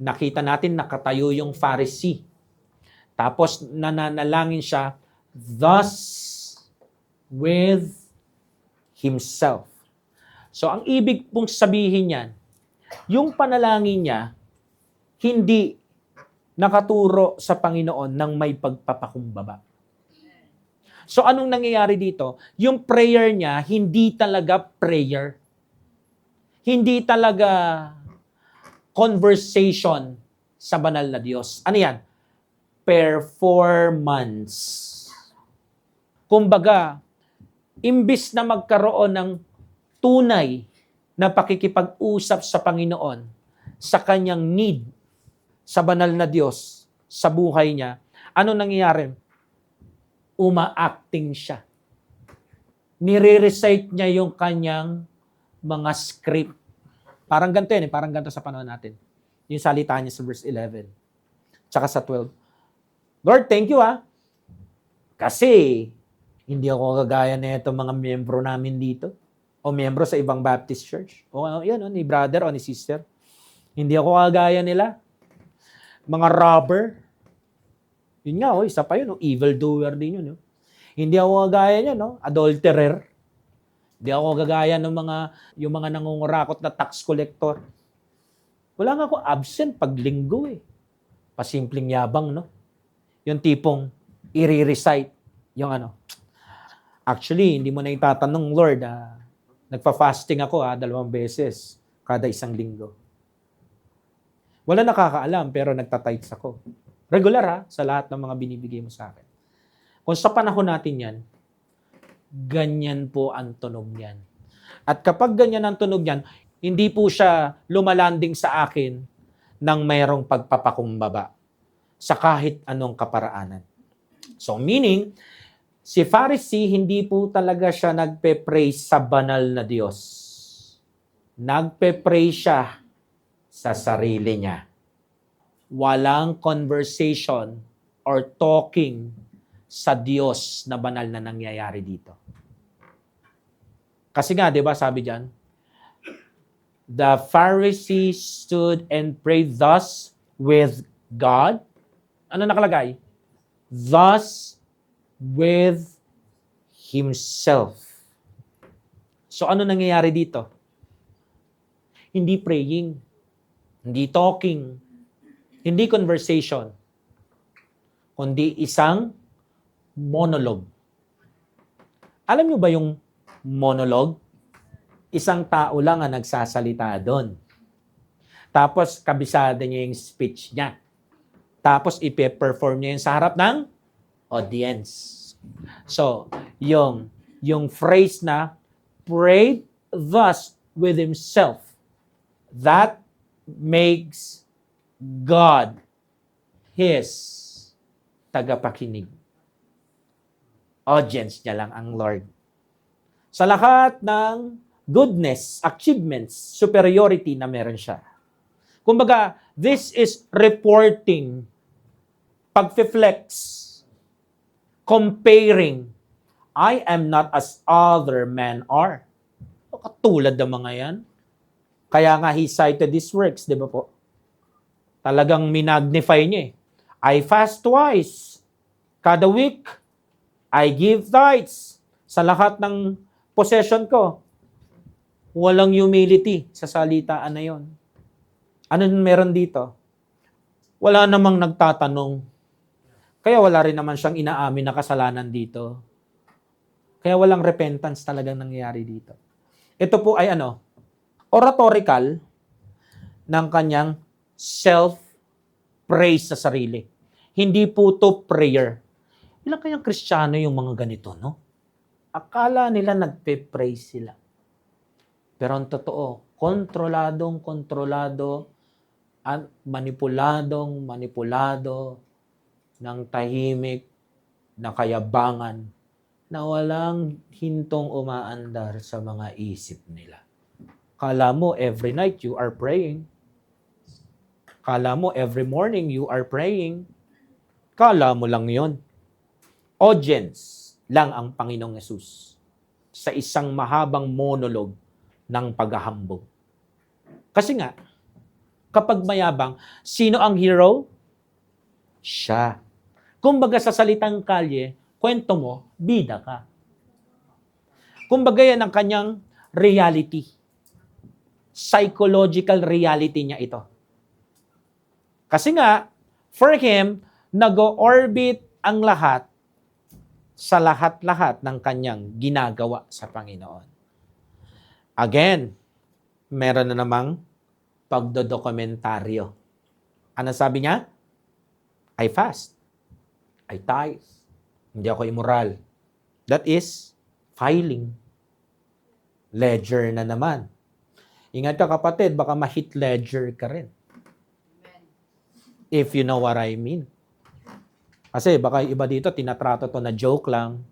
Nakita natin nakatayo yung Pharisee. Tapos nananalangin siya thus with himself. So ang ibig pong sabihin niyan, yung panalangin niya hindi nakaturo sa Panginoon ng may pagpapakumbaba. So anong nangyayari dito? Yung prayer niya, hindi talaga prayer. Hindi talaga conversation sa banal na Diyos. Ano yan? Performance. Kumbaga, imbis na magkaroon ng tunay na pakikipag-usap sa Panginoon sa kanyang need sa banal na Diyos sa buhay niya, ano nangyayari? Uma-acting siya. Nire-recite niya yung kanyang mga script. Parang ganito yan, parang ganito sa panahon natin. Yung salita niya sa verse 11. Tsaka sa 12. Lord, thank you kasi hindi ako kagaya na itong mga miyembro namin dito. O miyembro sa ibang Baptist church. O yan, ni brother o ni sister. Hindi ako kagaya nila. Mga robber. Yun nga, isa pa yun, evil doer din yun. Hindi ako kagaya niya, adulterer. Hindi ako kagaya ng yung mga nangungurakot na tax collector. Wala nga ako absent pag linggo Pasimpleng yabang, Yung tipong i-recite yung Actually, hindi mo na itatanong, Lord, nagpa-fasting ako 2 beses kada isang linggo. Wala nakakaalam, pero nagtatites ako. Regular sa lahat ng mga binibigay mo sa akin. Kung sa panahon natin yan, ganyan po ang tunog niyan. At kapag ganyan ang tunog niyan, hindi po siya lumalanding sa akin ng mayroong pagpapakumbaba sa kahit anong kaparaanan. So meaning, si Pharisee hindi po talaga siya nagpe-pray sa banal na Diyos. Nagpe-pray siya sa sarili niya. Walang conversation or talking sa Diyos na banal na nangyayari dito. Kasi nga, di ba, sabi diyan, the Pharisee stood and prayed thus with God. Ano nakalagay? Thus with himself. So ano nangyayari dito? Hindi praying, hindi talking, hindi conversation, kundi isang monologue. Alam niyo ba yung monologue? Isang tao lang ang nagsasalita doon. Tapos kabisado niya yung speech niya. Tapos ipe-perform niya yun sa harap ng audience. So, yung phrase na prayed thus with himself, that makes God his tagapakinig. Audience niya lang ang Lord. Sa lahat ng goodness, achievements, superiority na meron siya. Kumbaga, this is reporting, pag-flex, comparing, I am not as other men are. Katulad ng mga yan. Kaya nga he cited these works, di ba po? Talagang minagnify niya I fast twice. Kada week, I give tithes. Sa lahat ng possession ko, walang humility sa salitaan na yon. Ano meron dito? Wala namang nagtatanong. Kaya wala rin naman siyang inaamin na kasalanan dito. Kaya walang repentance talagang nangyayari dito. Ito po ay oratorical ng kanyang self-praise sa sarili. Hindi po to prayer. Ilang kayang Kristiyano yung mga ganito, no? Akala nila nagpe-pray sila. Pero ang totoo, kontroladong-kontrolado at manipulado ng tahimik na kayabangan na walang hintong umaandar sa mga isip nila. Kala mo every night you are praying. Kala mo every morning you are praying. Kala mo lang yon. Audience lang ang Panginoong Yesus sa isang mahabang monologue ng paghahambog. Kasi nga, kapag mayabang, sino ang hero? Siya. Kumbaga sa salitang kalye, kwento mo, bida ka. Kumbaga yan ang kanyang reality. Psychological reality niya ito. Kasi nga, for him, nag-orbit ang lahat sa lahat-lahat ng kanyang ginagawa sa Panginoon. Again, meron na namang pagdodokumentaryo. Ano sabi niya? I fast. I tithe. Hindi ako immoral. That is filing. Ledger na naman. Ingat ka kapatid, baka ma-hit ledger ka rin. If you know what I mean. Kasi baka iba dito, tinatrato to na joke lang.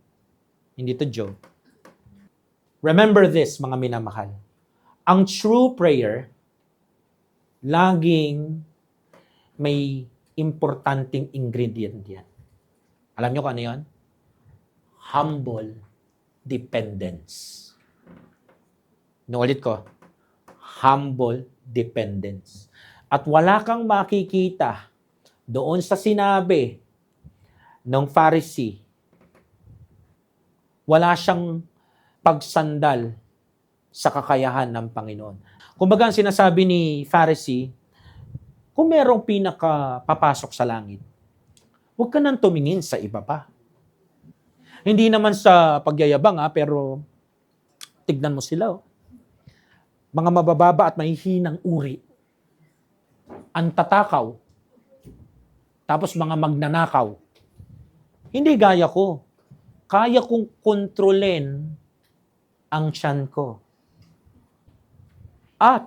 Hindi to joke. Remember this, mga minamahal. Ang true prayer, laging may importanteng ingredient yan. Alam nyo kung ano yan? Humble dependence. Inuulit ko. Humble dependence. At wala kang makikita doon sa sinabi ng Pharisee. Wala siyang pagsandal sa kakayahan ng Panginoon. Kumbaga ang sinasabi ni Pharisee, kung merong pinakapapasok sa langit, huwag ka nang tumingin sa iba pa. Hindi naman sa pagyayabang, pero tignan mo sila. Mga mabababa at mahihinang uri. Ang tatakaw. Tapos mga magnanakaw. Hindi gaya ko. Kaya kong kontrolin ang tiyan ko. At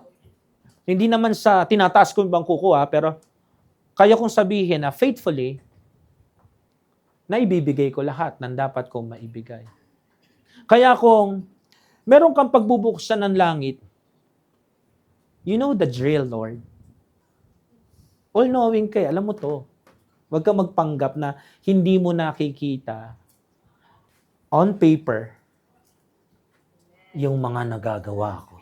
hindi naman sa tinataas ko yung bangko ko, pero kaya kong sabihin na faithfully, na ibibigay ko lahat ng dapat kong maibigay. Kaya kung meron kang pagbubuksan ng langit, you know the drill, Lord. All-knowing ka, alam mo to. Huwag kang magpanggap na hindi mo nakikita on paper yung mga nagagawa ko.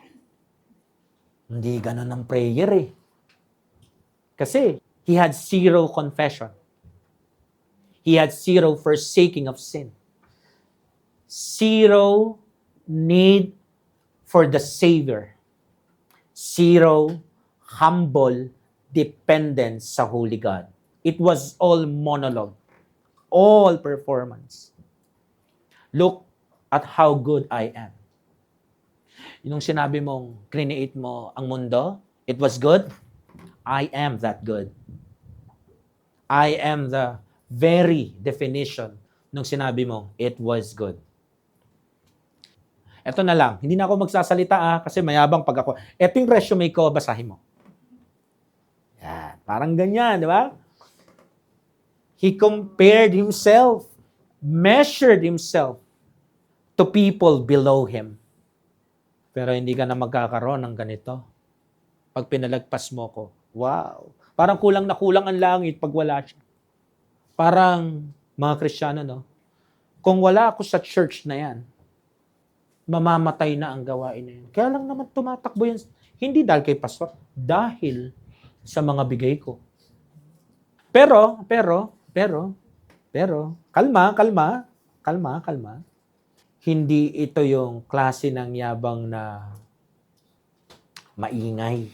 Hindi ganun ang prayer Kasi he had zero confession. He had zero forsaking of sin. Zero need for the Savior. Zero humble dependence sa Holy God. It was all monologue. All performance. Look at how good I am. Yung sinabi mong, create mo ang mundo, it was good, I am that good. I am the very definition nung sinabi mong, it was good. Ito na lang, hindi na ako magsasalita kasi mayabang pag ako. Ito yung resume ko, basahin mo. Yan, parang ganyan, di ba? He compared himself, measured himself to people below him. Pero hindi ka na magkakaroon ng ganito. Pag pinalagpas mo ko, wow. Parang kulang na kulang ang langit pag wala siya. Parang mga Kristiyano, no? Kung wala ako sa church na yan, mamamatay na ang gawain na yan. Kaya lang naman tumatakbo yan. Hindi dahil kay pastor, dahil sa mga bigay ko. Pero, kalma. Hindi ito yung klase ng yabang na maingay.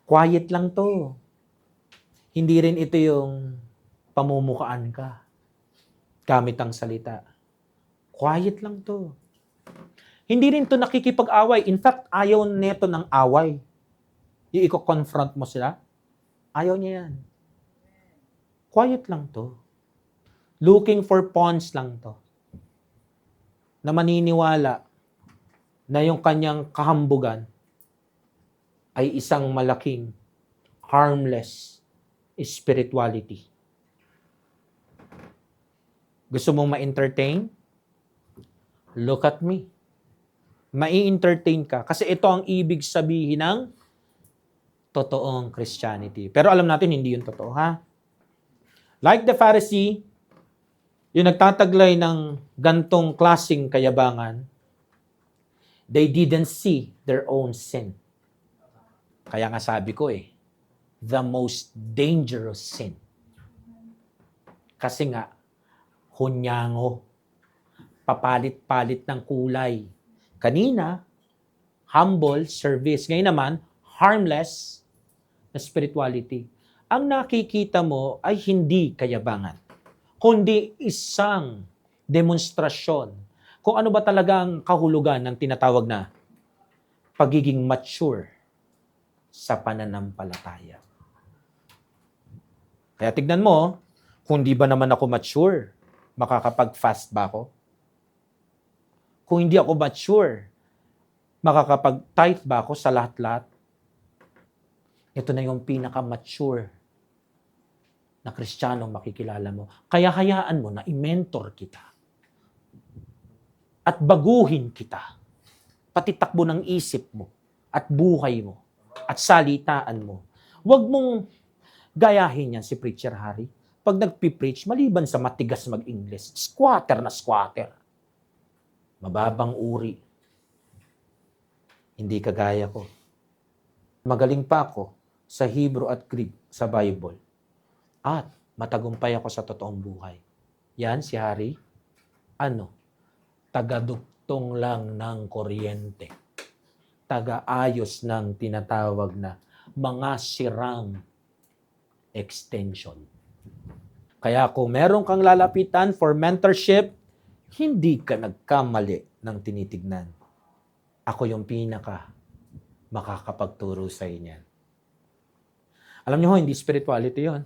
Quiet lang to. Hindi rin ito yung pamumukaan ka. Gamit ang salita. Quiet lang to. Hindi rin to nakikipag-away. In fact, ayaw neto ng away. Yung i-confront mo sila, ayaw niya yan. Quiet lang to. Looking for pawns lang to. Na maniniwala na yung kanyang kahambugan ay isang malaking, harmless spirituality. Gusto mong ma-entertain? Look at me. Mai-entertain ka. Kasi ito ang ibig sabihin ng totoong Christianity. Pero alam natin, hindi yun totoo, ha? Like the Pharisee, yung nagtataglay ng gantong klaseng kayabangan, they didn't see their own sin. Kaya nga sabi ko the most dangerous sin. Kasi nga, hunyango, papalit-palit ng kulay. Kanina, humble service. Ngayon naman, harmless na spirituality. Ang nakikita mo ay hindi kayabangan, kundi isang demonstrasyon kung ano ba talaga ang kahulugan ng tinatawag na pagiging mature sa pananampalataya. Kaya tignan mo, kung di ba naman ako mature, makakapag-fast ba ako? Kung hindi ako mature, makakapag-tithe ba ako sa lahat-lahat? Ito na yung pinaka-mature na Kristiyanong makikilala mo. Kaya hayaan mo na i-mentor kita. At baguhin kita. Pati takbo ng isip mo. At buhay mo. At salitaan mo. Huwag mong gayahin yan si Preacher Harry. Pag nagpipreach, maliban sa matigas mag-English, squatter na squatter. Mababang uri. Hindi kagaya ko. Magaling pa ako sa Hebrew at Greek sa Bible. At matagumpay ako sa totoong buhay. Yan si Harry. Taga-duktong lang ng kuryente. Taga-ayos ng tinatawag na mga sirang extension. Kaya kung meron kang lalapitan for mentorship, hindi ka nagkamali ng tinitignan. Ako yung pinaka makakapagturo sa inyo. Alam niyo ho, hindi spirituality yon.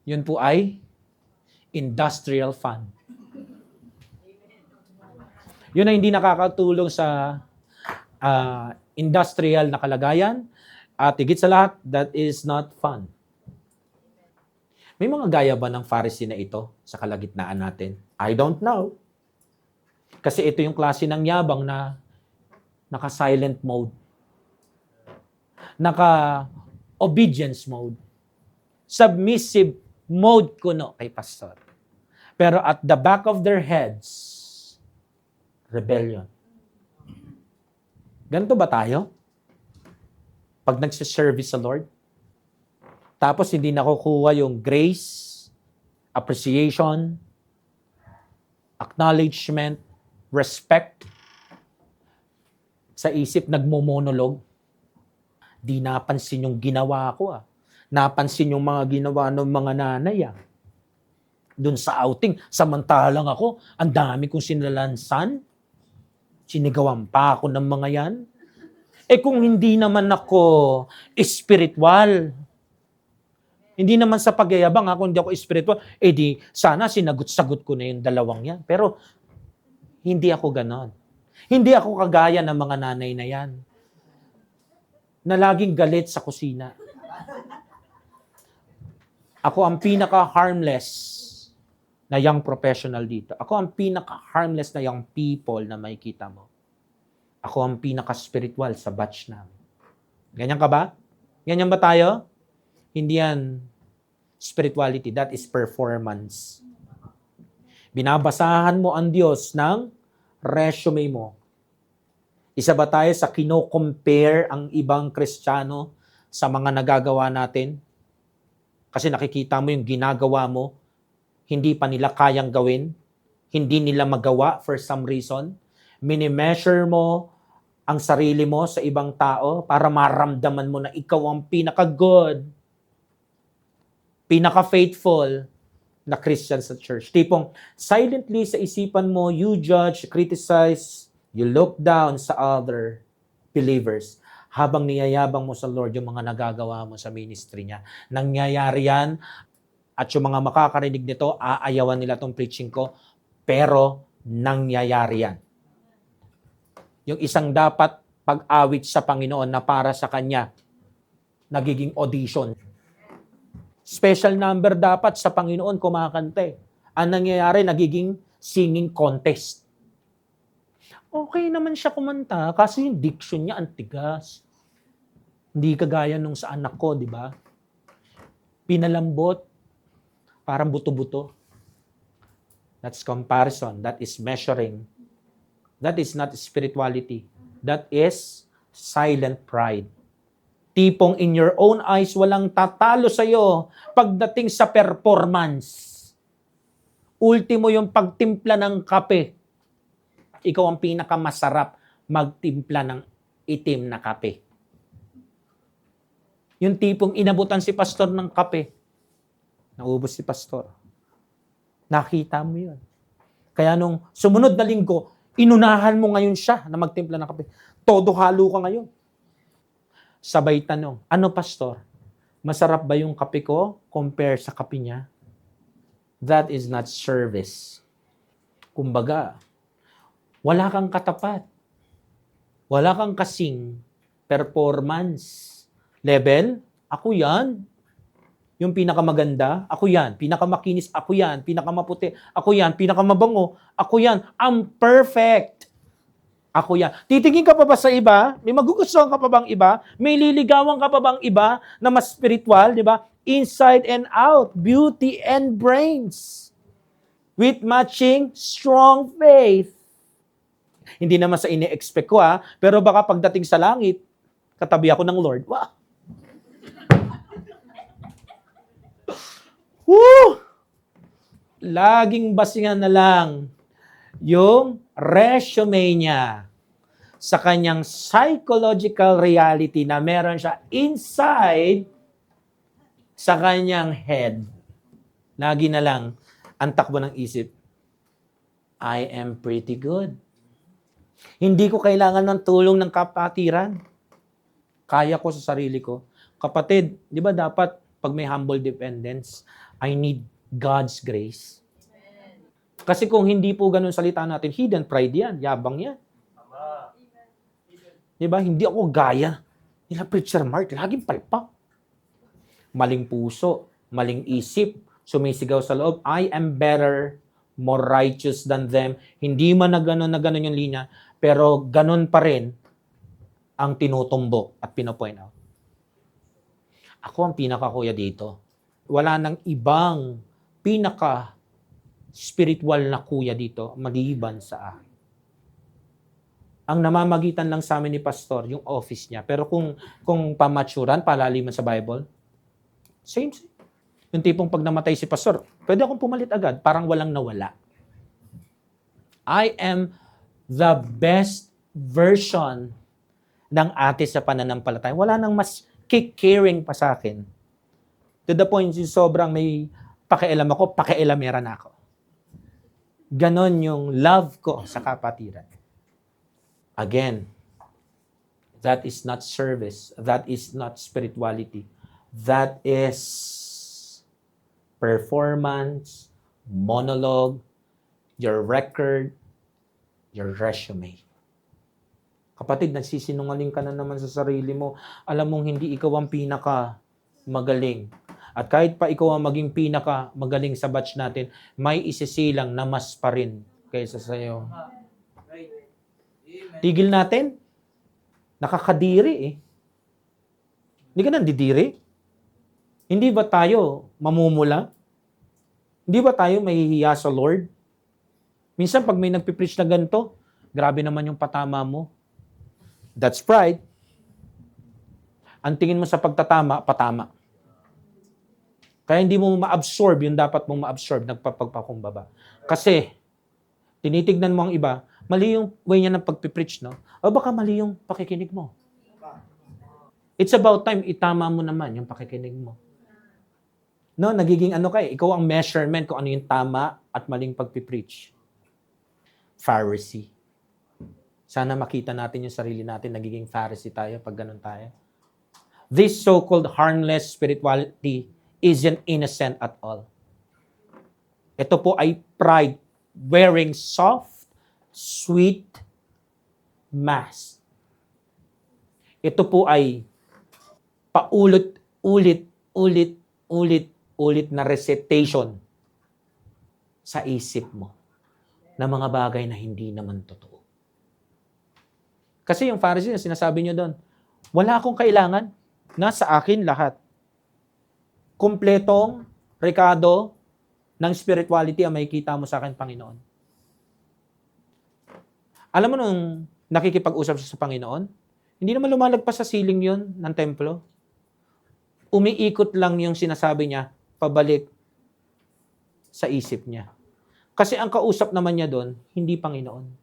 Yun po ay industrial fun. Yun ay hindi nakakatulong sa industrial na kalagayan. At higit sa lahat, that is not fun. May mga gaya ba ng Pharisee na ito sa kalagitnaan natin? I don't know. Kasi ito yung klase ng yabang na naka-silent mode. Naka-obedience mode. Submissive mode kuno kay pastor. Pero at the back of their heads, rebellion. Ganito ba tayo? Pag nagsiservice sa Lord? Tapos hindi nakukuha yung grace, appreciation, acknowledgement, respect. Sa isip, nagmo-monologue. Di napansin yung ginawa ko Napansin yung mga ginawa ng mga nanay Doon sa outing, samantalang ako, ang dami kong sinalansan. Sinigawan pa ako ng mga yan. Kung hindi naman ako spiritual, hindi naman sa pagyayabang kung hindi ako spiritual, di sana sinagot-sagot ko na yung dalawang yan. Pero hindi ako ganon. Hindi ako kagaya ng mga nanay na yan na laging galit sa kusina. Ako ang pinaka-harmless na young professional dito. Ako ang pinaka-harmless na young people na makikita mo. Ako ang pinaka-spiritual sa batch namin. Ganyan ka ba? Ganyan ba tayo? Hindi yan spirituality. That is performance. Binabasahan mo ang Diyos ng resume mo. Isa ba tayo sa kino-compare ang ibang Kristiyano sa mga nagagawa natin? Kasi nakikita mo yung ginagawa mo, hindi pa nila kayang gawin, hindi nila magawa for some reason. Mini-measure mo ang sarili mo sa ibang tao para maramdaman mo na ikaw ang pinaka-good, pinaka-faithful na Christian sa church. Tipong silently sa isipan mo, you judge, criticize, you look down sa other believers habang niyayabang mo sa Lord yung mga nagagawa mo sa ministry niya. Nangyayari yan At yung mga makakarinig nito, aayawan nila tong preaching ko, pero nangyayari yan. Yung isang dapat pag-awit sa Panginoon na para sa Kanya, nagiging audition. Special number dapat sa Panginoon kumakante. Ang nangyayari, nagiging singing contest. Okay naman siya kumanta, kasi yung diction niya antigas. Hindi kagaya nung sa anak ko, di ba? Pinalambot, parang buto-buto. That's comparison. That is measuring. That is not spirituality. That is silent pride. Tipong in your own eyes, walang tatalo sa'yo pagdating sa performance. Ultimo yung pagtimpla ng kape. Ikaw ang pinakamasarap magtimpla ng itim na kape. Yung tipong inabutan si pastor ng kape, naubos si pastor. Nakita mo yun. Kaya nung sumunod na linggo, inunahan mo ngayon siya na magtimpla ng kape. Todo halo ka ngayon. Sabay tanong, ano pastor? Masarap ba yung kape ko compare sa kape niya? That is not service. Kumbaga, wala kang katapat. Wala kang kasing performance. Level, ako yan. Yung pinakamaganda, ako yan. Pinakamakinis, ako yan. Pinakamaputi, ako yan. Pinakamabango, ako yan. I'm perfect. Ako yan. Titingin ka pa ba sa iba? May magugustuhan ka pa bang iba? May liligawan ka pa bang iba na mas spiritual, di ba? Inside and out, beauty and brains. With matching strong faith. Hindi naman sa ini-expect ko pero baka pagdating sa langit, katabi ako ng Lord. Wow! Woo! Laging basingan na lang yung resume niya sa kanyang psychological reality na meron siya inside sa kanyang head. Lagi na lang ang takbo ng isip, I am pretty good. Hindi ko kailangan ng tulong ng kapatiran. Kaya ko sa sarili ko. Kapatid, di ba dapat pag may humble dependence, I need God's grace. Kasi kung hindi po ganun salita natin, hidden pride yan, yabang yan. Di ba? Hindi ako gaya nila Preacher Mark, laging palpak. Maling puso, maling isip, sumisigaw sa loob, I am better, more righteous than them. Hindi man na ganun yung linya, pero ganun pa rin ang tinutumbok at pinapoint out. Ako ang pinaka-kuya dito. Wala nang ibang pinaka-spiritual na kuya dito maliban sa akin. Ang namamagitan lang sa amin ni pastor, yung office niya. Pero kung pamaturan, palaliman sa Bible, same. Yung tipong pag namatay si pastor, pwede akong pumalit agad, parang walang nawala. I am the best version ng ate sa pananampalataya. Wala nang mas caring pa sa akin. To the point, yung sobrang may pakialam ako, pakialamera na ako. Ganon yung love ko sa kapatiran. Again, that is not service. That is not spirituality. That is performance, monologue, your record, your resume. Kapatid, nagsisinungaling ka na naman sa sarili mo. Alam mong hindi ikaw ang pinaka-magaling. At kahit pa ikaw ang maging pinaka-magaling sa batch natin, may isisilang na mas pa rin kaysa sa iyo. Tigil natin. Nakakadiri eh. Hindi ka nandidiri? Hindi ba tayo mamumula? Hindi ba tayo mahihiya sa Lord? Minsan pag may nagpipreach na ganito, grabe naman yung patama mo. That's pride. Ang tingin mo sa pagtatama, patama. Kaya hindi mo ma-absorb yung dapat mong ma-absorb, nagpapagpakumbaba. Kasi, tinitignan mo ang iba, mali yung way niya ng pagpipreach, no? O baka mali yung pakikinig mo. It's about time, itama mo naman yung pakikinig mo. No, nagiging ikaw ang measurement kung ano yung tama at maling pagpipreach. Pharisee. Sana makita natin yung sarili natin, nagiging Pharisee tayo pag ganun tayo. This so-called harmless spirituality isn't innocent at all. Ito po ay pride wearing soft, sweet mask. Ito po ay ulit na recitation sa isip mo na mga bagay na hindi naman totoo. Kasi yung Pharisee, sinasabi niyo doon, wala akong kailangan, nasa akin lahat. Kumpletong rekado ng spirituality ang makikita mo sa akin, Panginoon. Alam mo nung nakikipag-usap siya sa Panginoon, hindi naman lumalagpas sa ceiling yun ng templo. Umiikot lang yung sinasabi niya, pabalik sa isip niya. Kasi ang kausap naman niya doon, hindi Panginoon.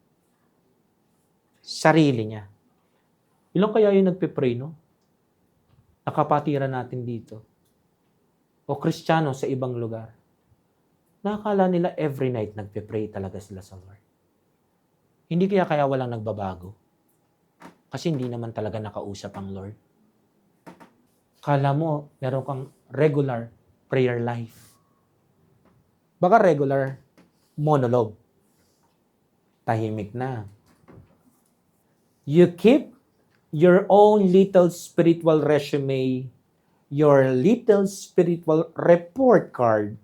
Sarili niya. Ilang kaya yung nagpe-pray, no? Nakapatiran natin dito. O Kristiyano sa ibang lugar. Nakakala nila every night nagpe-pray talaga sila sa Lord. Hindi kaya walang nagbabago. Kasi hindi naman talaga nakausap ang Lord. Kala mo, meron kang regular prayer life. Baka regular monologue. Tahimik na. You keep your own little spiritual resume, your little spiritual report card,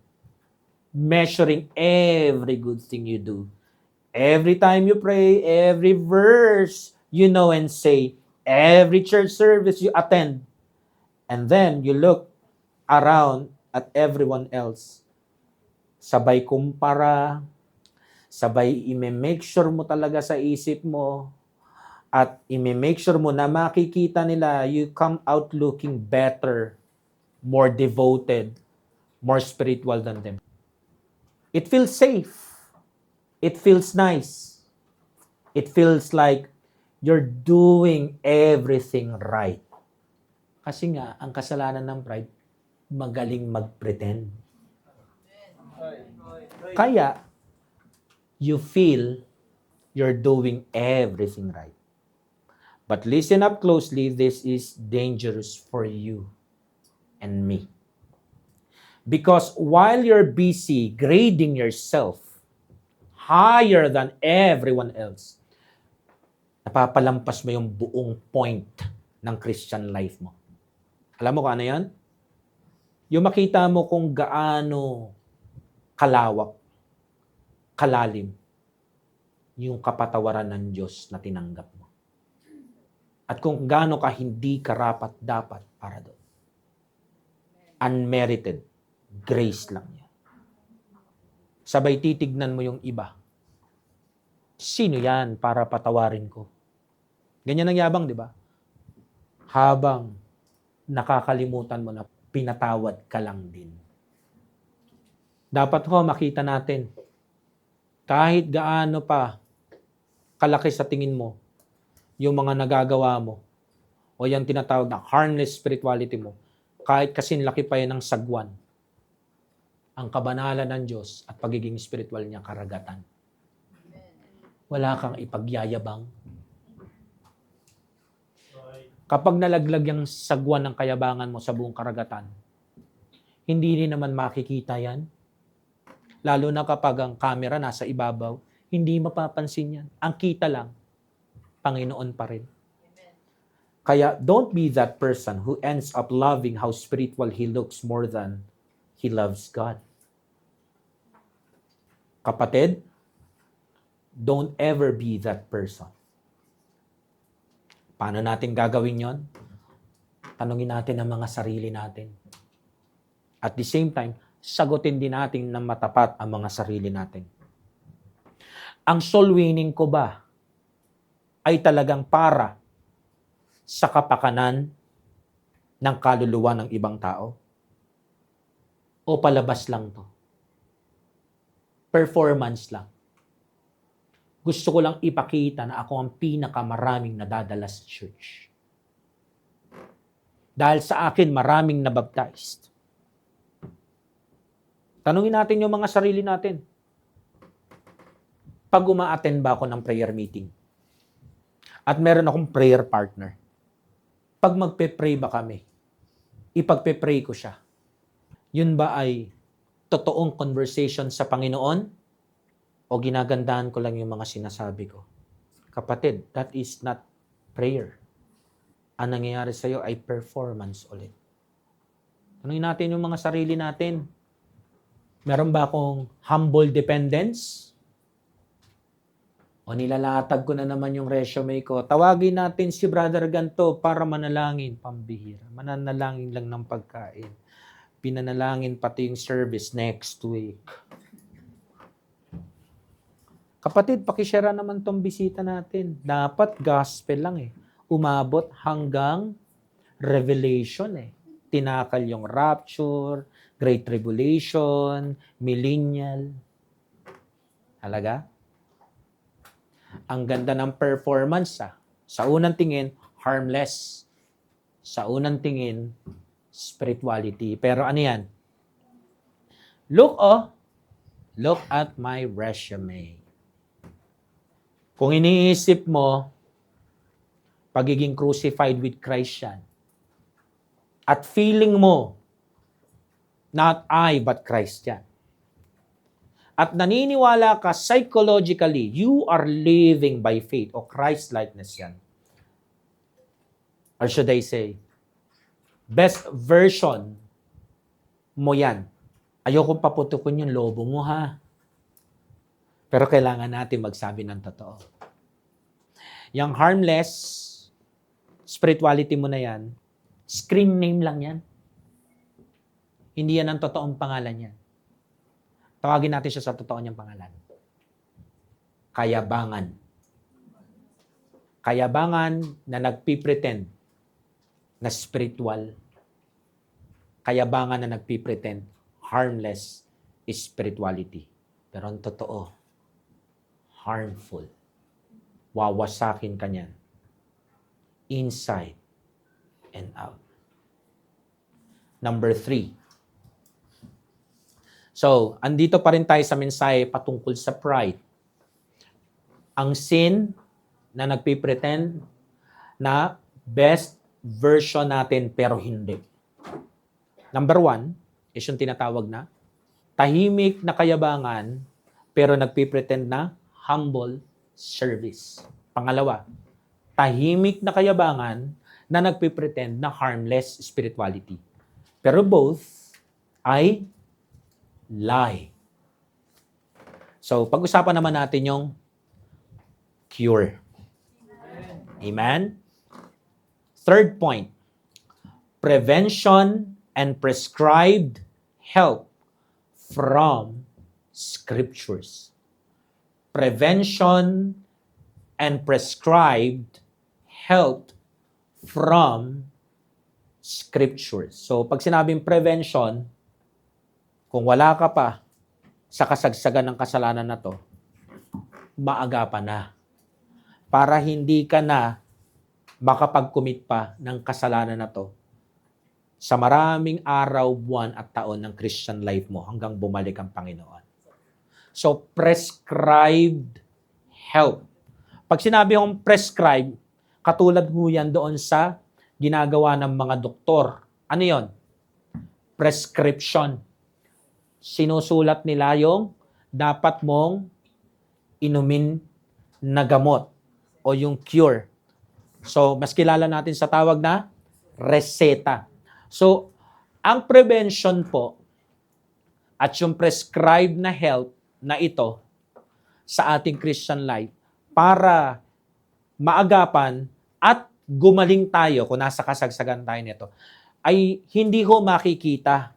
measuring every good thing you do. Every time you pray, every verse you know and say, every church service you attend, and then you look around at everyone else. Sabay kumpara, sabay i-make sure mo talaga sa isip mo, at i-make sure mo na makikita nila you come out looking better, more devoted, more spiritual than them. It feels safe. It feels nice. It feels like you're doing everything right. Kasi nga, ang kasalanan ng pride, magaling mag-pretend. Kaya, you feel you're doing everything right. But listen up closely, this is dangerous for you and me. Because while you're busy grading yourself higher than everyone else, napapalampas mo yung buong point ng Christian life mo. Alam mo kung ano yan? Yung makita mo kung gaano kalawak, kalalim, yung kapatawaran ng Diyos na tinanggap mo. At kung gaano ka hindi karapat-dapat para doon. Unmerited. Grace lang yan. Sabay titignan mo yung iba. Sino yan para patawarin ko? Ganyan ang yabang, di ba? Habang nakakalimutan mo na pinatawad ka lang din. Dapat makita natin, kahit gaano pa kalaki sa tingin mo, yung mga nagagawa mo, o yung tinatawag na harmless spirituality mo, kahit kasing laki pa yan ng sagwan, ang kabanalan ng Diyos at pagiging spiritual niya karagatan. Wala kang ipagyayabang. Kapag nalaglag yung sagwan ng kayabangan mo sa buong karagatan, hindi rin naman makikita yan. Lalo na kapag ang camera nasa ibabaw, hindi mapapansin yan. Ang kita lang, Panginoon pa rin. Kaya don't be that person who ends up loving how spiritual he looks more than he loves God. Kapatid, don't ever be that person. Paano natin gagawin yon? Tanungin natin ang mga sarili natin. At the same time, sagutin din natin ng matapat ang mga sarili natin. Ang soul winning ko ba ay talagang para sa kapakanan ng kaluluwa ng ibang tao? O palabas lang to? Performance lang. Gusto ko lang ipakita na ako ang pinakamaraming nadadala sa church. Dahil sa akin, maraming nabaptized. Tanungin natin yung mga sarili natin. Pag uma-attend ba ako ng prayer meeting? At meron akong prayer partner. Pag magpe-pray ba kami? Ipagpe-pray ko siya. Yun ba ay totoong conversation sa Panginoon o ginagandahan ko lang yung mga sinasabi ko? Kapatid, that is not prayer. Ang nangyayari sa iyo ay performance ulit. Tanungin natin yung mga sarili natin. Meron ba akong humble dependence? O nilalatag ko na naman yung resume ko. Tawagin natin si Brother Ganto para manalangin. Pambihira. Mananalangin lang ng pagkain. Pinanalangin pati yung service next week. Kapatid, pakishare naman tong bisita natin. Dapat gospel lang eh. Umabot hanggang revelation eh. Tinakal yung rapture, Great Tribulation, millennial. Halaga? Ang ganda ng performance ah. Sa unang tingin, harmless. Sa unang tingin, spirituality. Pero ano yan? Look at my resume. Kung iniisip mo, pagiging crucified with Christ yan. At feeling mo, not I, but Christ yan. At naniniwala ka psychologically, you are living by faith o Christ-likeness yan. Or should I say, best version mo yan. Ayokong paputukin yung lobo mo ha. Pero kailangan natin magsabi ng totoo. Yung harmless spirituality mo na yan, screen name lang yan. Hindi yan ang totoong pangalan yan. Tawagin natin siya sa totoo niyang pangalan. Kayabangan. Kayabangan na nagpipretend na spiritual. Kayabangan na nagpipretend harmless spirituality. Pero ang totoo, harmful. Wawasakin ka niyan. Inside and out. Number 3. So, andito pa rin tayo sa mensahe patungkol sa pride. Ang sin na nagpipretend na best version natin pero hindi. Number 1 is yung tinatawag na tahimik na kayabangan pero nagpipretend na humble service. Pangalawa, tahimik na kayabangan na nagpipretend na harmless spirituality. Pero both ay lie. So, pag-usapan naman natin yung cure. Amen? Third point, prevention and prescribed help from scriptures. Prevention and prescribed help from scriptures. So, pag sinabing prevention, kung wala ka pa sa kasagsagan ng kasalanan na to, maagapan na. Para hindi ka na makapag-commit pa ng kasalanan na to sa maraming araw, buwan at taon ng Christian life mo hanggang bumalik ang Panginoon. So, prescribed help. Pag sinabi kong prescribe, katulad mo yan doon sa ginagawa ng mga doktor. Ano yon? Prescription. Sinusulat nila yung dapat mong inumin na gamot o yung cure. So, mas kilala natin sa tawag na reseta. So, ang prevention po at yung prescribed na help na ito sa ating Christian life para maagapan at gumaling tayo kung nasa kasagsagan tayo nito ay hindi ko makikita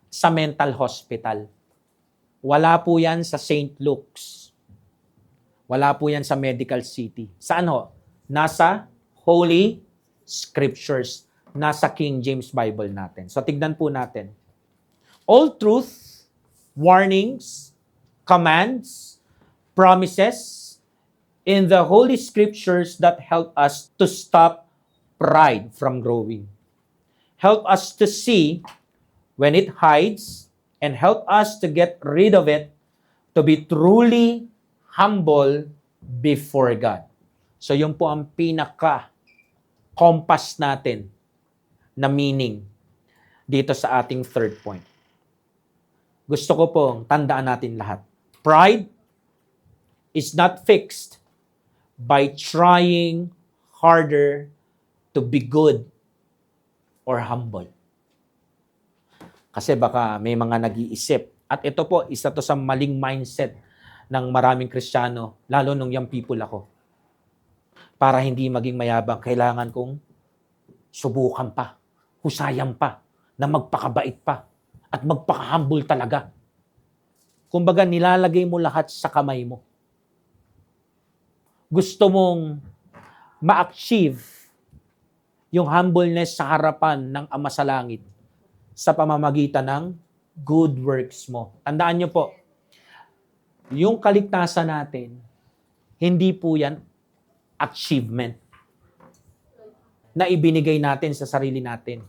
sa mental hospital. Wala po yan sa St. Luke's. Wala po yan sa Medical City. Saan ho? Nasa Holy Scriptures. Nasa King James Bible natin. So tignan po natin. All truth, warnings, commands, promises in the Holy Scriptures that help us to stop pride from growing. Help us to see when it hides, and help us to get rid of it, to be truly humble before God. So yun po ang pinaka-compass natin na meaning dito sa ating third point. Gusto ko pong tandaan natin lahat. Pride is not fixed by trying harder to be good or humble. Kasi baka may mga nag-iisip. At ito po, isa to sa maling mindset ng maraming Kristiyano, lalo nung young people ako. Para hindi maging mayabang, kailangan kong subukan pa, husayan pa, na magpakabait pa, at magpaka-humble talaga. Kumbaga, nilalagay mo lahat sa kamay mo. Gusto mong ma-achieve yung humbleness sa harapan ng Ama sa Langit sa pamamagitan ng good works mo. Tandaan nyo po, yung kaligtasan natin, hindi po yan achievement na ibinigay natin sa sarili natin.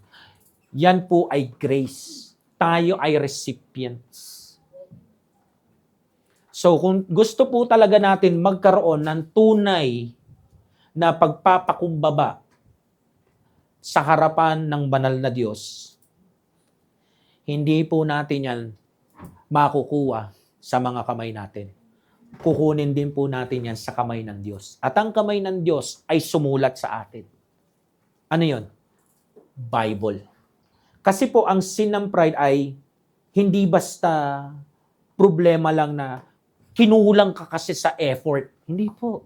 Yan po ay grace. Tayo ay recipients. So, kung gusto po talaga natin magkaroon ng tunay na pagpapakumbaba sa harapan ng banal na Diyos, hindi po natin yan makukuha sa mga kamay natin. Kukunin din po natin yan sa kamay ng Diyos. At ang kamay ng Diyos ay sumulat sa atin. Ano yon? Bible. Kasi po ang sin ng pride ay hindi basta problema lang na kinulang ka kasi sa effort. Hindi po.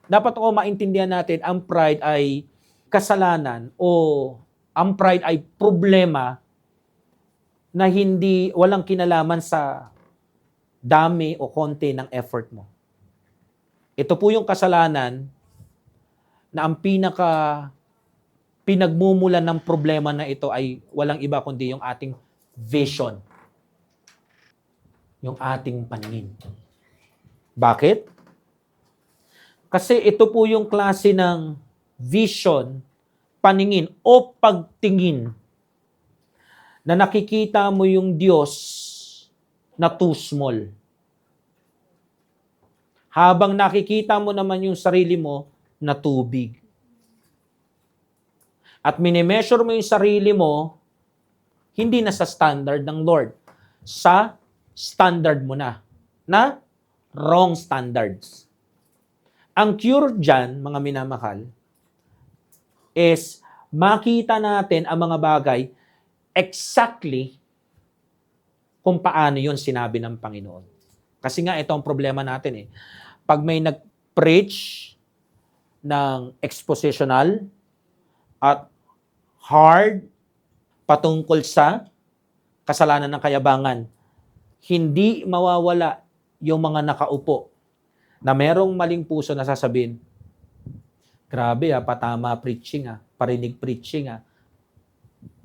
Dapat maintindihan natin, ang pride ay kasalanan o ang pride ay problema na walang kinalaman sa dami o konti ng effort mo. Ito po yung kasalanan na ang pinagmumulan ng problema na ito ay walang iba kundi yung ating vision. Yung ating paningin. Bakit? Kasi ito po yung klase ng vision, paningin o pagtingin na nakikita mo yung Diyos na too small. Habang nakikita mo naman yung sarili mo na too big. At minimeasure mo yung sarili mo, hindi na sa standard ng Lord. Sa standard mo na wrong standards. Ang cure dyan, mga minamahal, is makita natin ang mga bagay exactly kung paano yun sinabi ng Panginoon. Kasi nga, ito ang problema natin eh. Pag may nag-preach ng expositional at hard patungkol sa kasalanan ng kayabangan, hindi mawawala yung mga nakaupo na merong maling puso na sasabihin, grabe patama preaching parinig preaching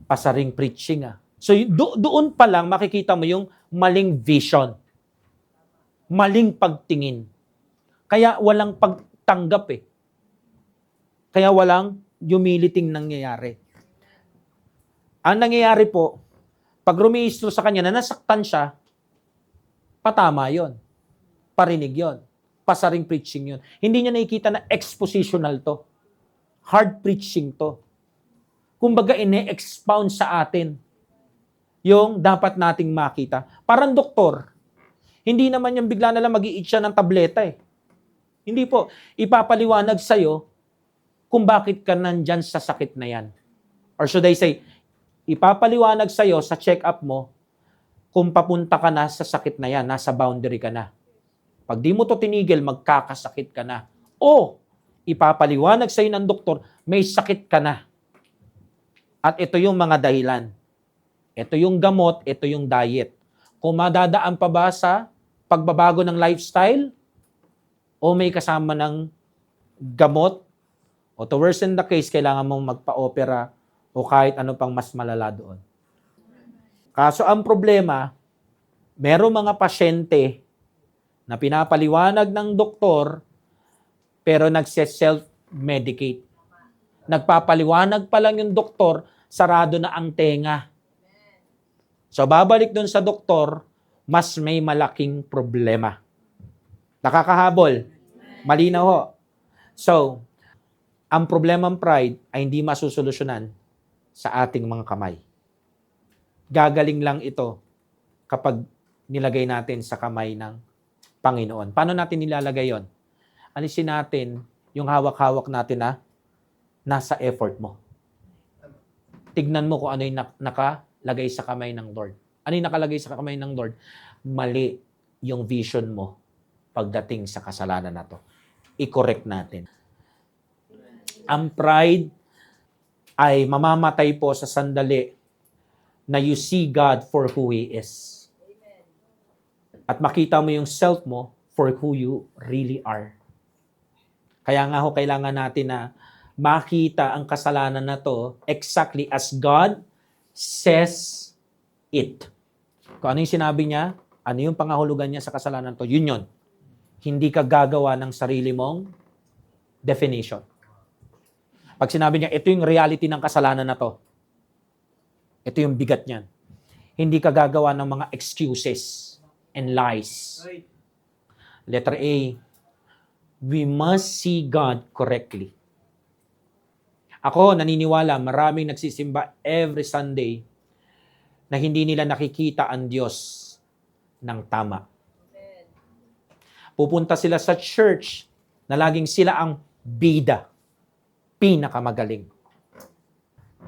pasaring preaching So doon pa lang makikita mo yung maling vision. Maling pagtingin. Kaya walang pagtanggap Kaya walang humiliting nangyayari. Ang nangyayari po, pag rumihistro sa kanya na nasaktan siya, patama yon, parinig yon, pasaring preaching yon. Hindi niya nakikita na expositional to. Hard preaching to. Kumbaga, ine-expound sa atin yung dapat nating makita. Parang doktor, hindi naman yung bigla na lang mag-i-eat siya ng tableta Hindi po. Ipapaliwanag sa'yo kung bakit ka nandyan sa sakit na yan. Or should I say, ipapaliwanag sa'yo sa check-up mo kung papunta ka na sa sakit na yan, nasa boundary ka na. Pag di mo to tinigil, magkakasakit ka na. O, ipapaliwanag sa'yo ng doktor, may sakit ka na. At ito yung mga dahilan. Ito yung gamot, ito yung diet. Kung madadaan pa ba sa pagbabago ng lifestyle, o may kasama ng gamot, o to worsen the case, kailangan mong magpa-opera o kahit ano pang mas malala doon. Kaso ang problema, merong mga pasyente na pinapaliwanag ng doktor pero nagse-self-medicate. Nagpapaliwanag pa lang yung doktor, sarado na ang tenga. So babalik doon sa doktor, mas may malaking problema. Nakakahabol. Malinaw ho. So, ang problemang pride ay hindi masusolusyonan sa ating mga kamay. Gagaling lang ito kapag nilagay natin sa kamay ng Panginoon. Paano natin nilalagay yon? Alisin natin yung hawak-hawak natin na nasa effort mo. Tignan mo kung ano yung nakalagay sa kamay ng Lord. Ano yung nakalagay sa kamay ng Lord? Mali yung vision mo pagdating sa kasalanan na to. I-correct natin. Ang pride ay mamamatay po sa sandali na you see God for who He is. At makita mo yung self mo for who you really are. Kaya nga ho, kailangan natin na makita ang kasalanan na to exactly as God says it. Kung ano yung sinabi niya, ano yung pangahulugan niya sa kasalanan to, yun yun. Hindi ka gagawa ng sarili mong definition. Pag sinabi niya, ito yung reality ng kasalanan na to. Ito yung bigat niyan. Hindi ka gagawa ng mga excuses and lies. Letter A, we must see God correctly. Ako, naniniwala, maraming nagsisimba every Sunday na hindi nila nakikita ang Diyos ng tama. Pupunta sila sa church na laging sila ang bida. Pinakamagaling.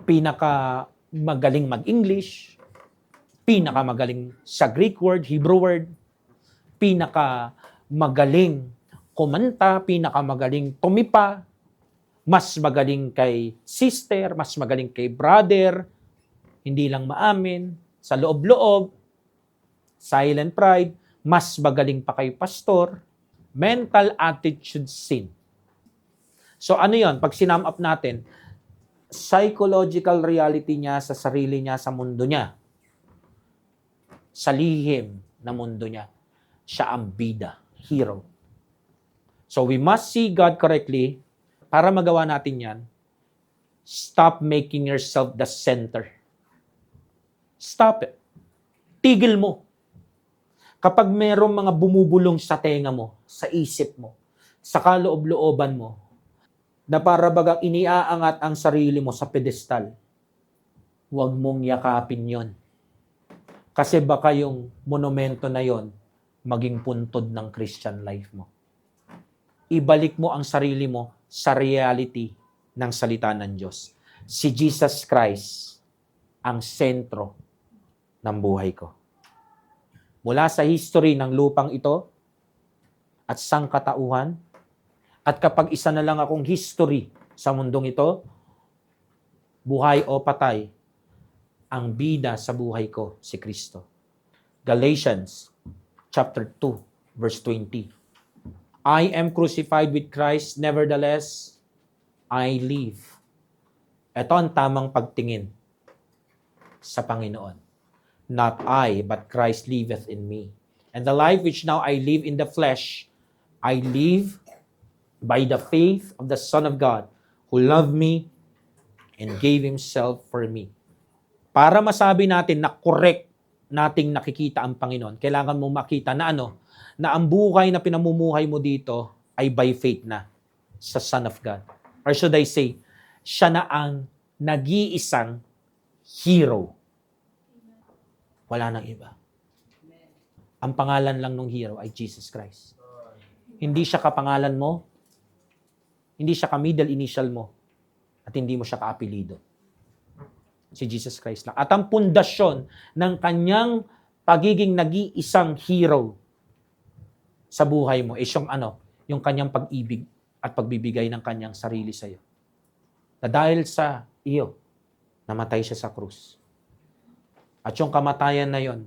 Pinakamagaling mag-English. Pinakamagaling sa Greek word, Hebrew word. Pinakamagaling kumanta. Pinakamagaling tumipa. Mas magaling kay sister. Mas magaling kay brother. Hindi lang maamin. Sa loob-loob. Silent pride. Mas magaling pa kay pastor. Mental attitude sin. So ano yon? Pag sinum up natin, psychological reality niya sa sarili niya, sa mundo niya. Sa lihim na mundo niya. Siya ang bida, hero. So we must see God correctly. Para magawa natin yan, stop making yourself the center. Stop it. Tigil mo. Kapag merong mga bumubulong sa tenga mo, sa isip mo, sa kaloob-looban mo, na para bagang iniaangat ang sarili mo sa pedestal, huwag mong yakapin yon. Kasi baka yung monumento na yon maging puntod ng Christian life mo. Ibalik mo ang sarili mo sa reality ng salita ng Diyos. Si Jesus Christ ang sentro ng buhay ko. Mula sa history ng lupang ito at sangkatauhan, at kapag isa na lang akong history sa mundong ito, buhay o patay, ang bida sa buhay ko si Kristo. Galatians chapter 2, verse 20. I am crucified with Christ, nevertheless, I live. Ito ang tamang pagtingin sa Panginoon. Not I, but Christ liveth in me. And the life which now I live in the flesh, I live by the faith of the Son of God, who loved me and gave Himself for me. Para masabi natin na correct nating nakikita ang Panginoon, kailangan mong makita na na ang buhay na pinamumuhay mo dito ay by faith na sa Son of God. Or should I say, siya na ang nag-iisang hero. Wala nang iba. Ang pangalan lang ng hero ay Jesus Christ. Hindi siya kapangalan mo, hindi siya ka-middle initial mo, at hindi mo siya ka-apelido. Si Jesus Christ lang. At ang pundasyon ng kanyang pagiging nag-iisang hero sa buhay mo is yung kanyang pag-ibig at pagbibigay ng kanyang sarili sa iyo. Na dahil sa iyo, namatay siya sa krus. At yung kamatayan na yon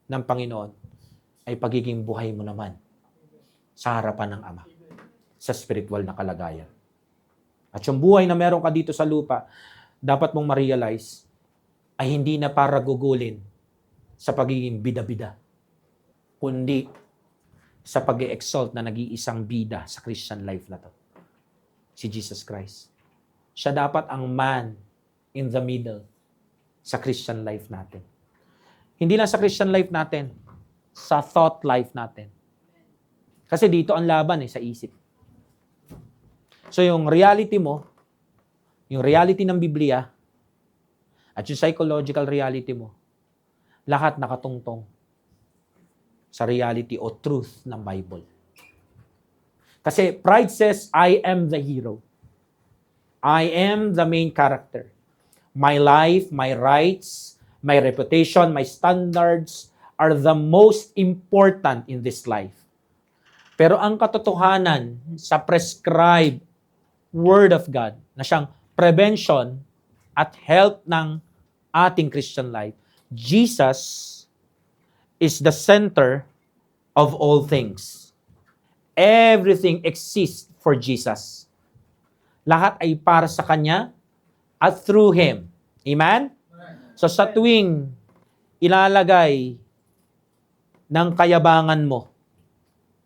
ng Panginoon ay pagiging buhay mo naman sa harapan ng Ama, sa spiritual na kalagayan. At yung buhay na meron ka dito sa lupa, dapat mong ma-realize ay hindi na para gugulin sa pagiging bida-bida, kundi sa pag-e-exalt na nag-iisang bida sa Christian life na to. Si Jesus Christ. Siya dapat ang man in the middle sa Christian life natin. Hindi lang sa Christian life natin, sa thought life natin. Kasi dito ang laban sa isip. So yung reality mo, yung reality ng Biblia, at yung psychological reality mo, lahat nakatungtong sa reality o truth ng Bible. Kasi pride says, I am the hero. I am the main character. My life, my rights, my reputation, my standards are the most important in this life. Pero ang katotohanan sa prescribed Word of God na siyang prevention at health ng ating Christian life, Jesus is the center of all things. Everything exists for Jesus. Lahat ay para sa Kanya at through Him. Amen? So sa tuwing ilalagay ng kayabangan mo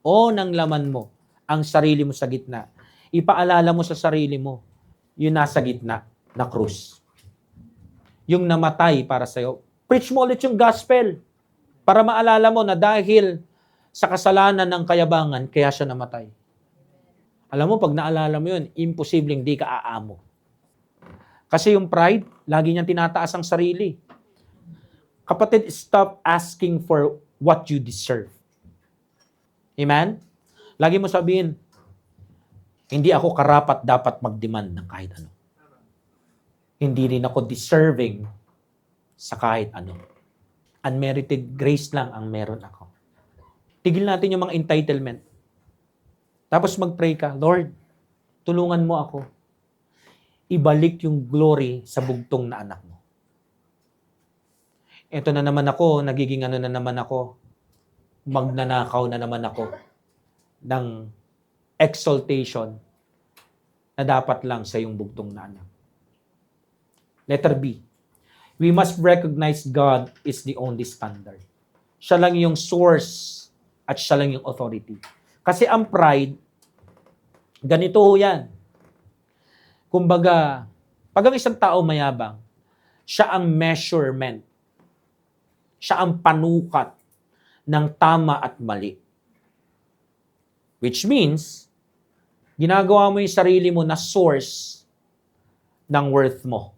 o ng laman mo ang sarili mo sa gitna, ipaalala mo sa sarili mo yung nasa gitna na krus. Yung namatay para sa'yo. Preach mo ulit yung gospel para maalala mo na dahil sa kasalanan ng kayabangan, kaya siya namatay. Alam mo, pag naalala mo yun, imposibleng di ka aamo. Kasi yung pride, lagi niyang tinataas ang sarili. Kapatid, stop asking for what you deserve. Amen? Lagi mo sabihin, hindi ako karapat dapat mag-demand ng kahit ano. Hindi rin ako deserving sa kahit ano. Unmerited grace lang ang meron ako. Tigil natin yung mga entitlement. Tapos mag-pray ka, Lord, tulungan mo ako. Ibalik yung glory sa bugtong na anak mo. Ito na naman ako, nagiging ano na naman ako, magnanakaw na naman ako ng exaltation na dapat lang sa yung bugtong na anak. Letter B. We must recognize God is the only standard. Siya lang yung source at siya lang yung authority. Kasi ang pride, ganito ho yan. Kumbaga, pag ang isang tao mayabang, siya ang measurement. Siya ang panukat ng tama at mali. Which means, ginagawa mo yung sarili mo na source ng worth mo.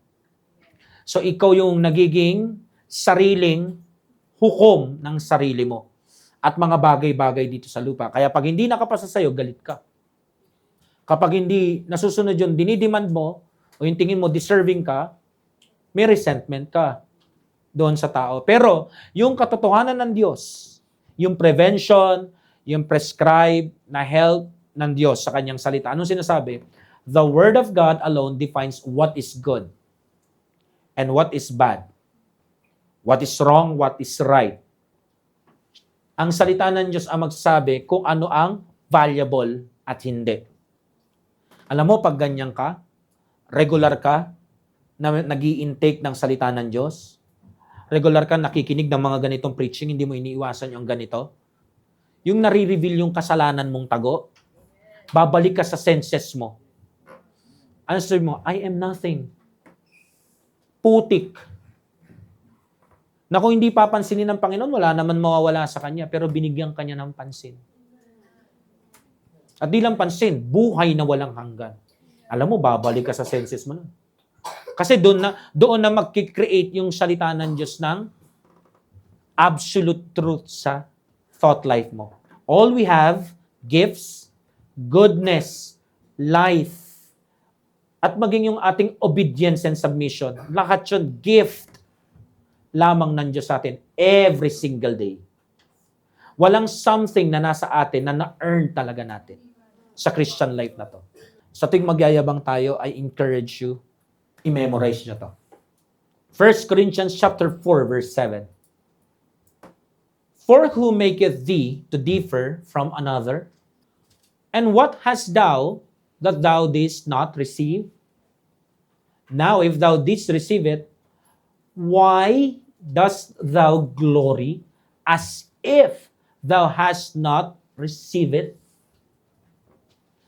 So, ikaw yung nagiging sariling hukom ng sarili mo at mga bagay-bagay dito sa lupa. Kaya pag hindi nakapasa sa'yo, galit ka. Kapag hindi nasusunod yung dinidemand mo o yung tingin mo deserving ka, may resentment ka doon sa tao. Pero yung katotohanan ng Diyos, yung prevention, yung prescribed na health ng Diyos sa kanyang salita. Anong sinasabi? The Word of God alone defines what is good and what is bad. What is wrong, what is right. Ang salita ng Diyos ang magsasabi kung ano ang valuable at hindi. Alam mo, pag ganyan ka, regular ka, na nag-i-intake ng salita ng Diyos, regular ka nakikinig ng mga ganitong preaching, hindi mo iniiwasan yung ganito, yung nare-reveal yung kasalanan mong tago, babalik ka sa senses mo. Ano sabi mo? I am nothing. Putik. Na kung hindi papansinin ng Panginoon, wala naman mawawala sa Kanya, pero binigyan Kanya ng pansin. At di lang pansin, buhay na walang hanggan. Alam mo, babalik ka sa senses mo nun. Kasi doon na mag-create yung salita ng Diyos ng absolute truth sa thought life mo. All we have, gifts, goodness, life, at maging yung ating obedience and submission. Lahat yun, gift lamang ng Diyos sa atin every single day. Walang something na nasa atin na na-earn talaga natin sa Christian life na to. Sa tuwing magyayabang tayo, I encourage you, i-memorize nyo to. 1 Corinthians chapter 4, verse 7. For who maketh thee to differ from another? And what hast thou that thou didst not receive? Now, if thou didst receive it, why dost thou glory as if thou hast not received it?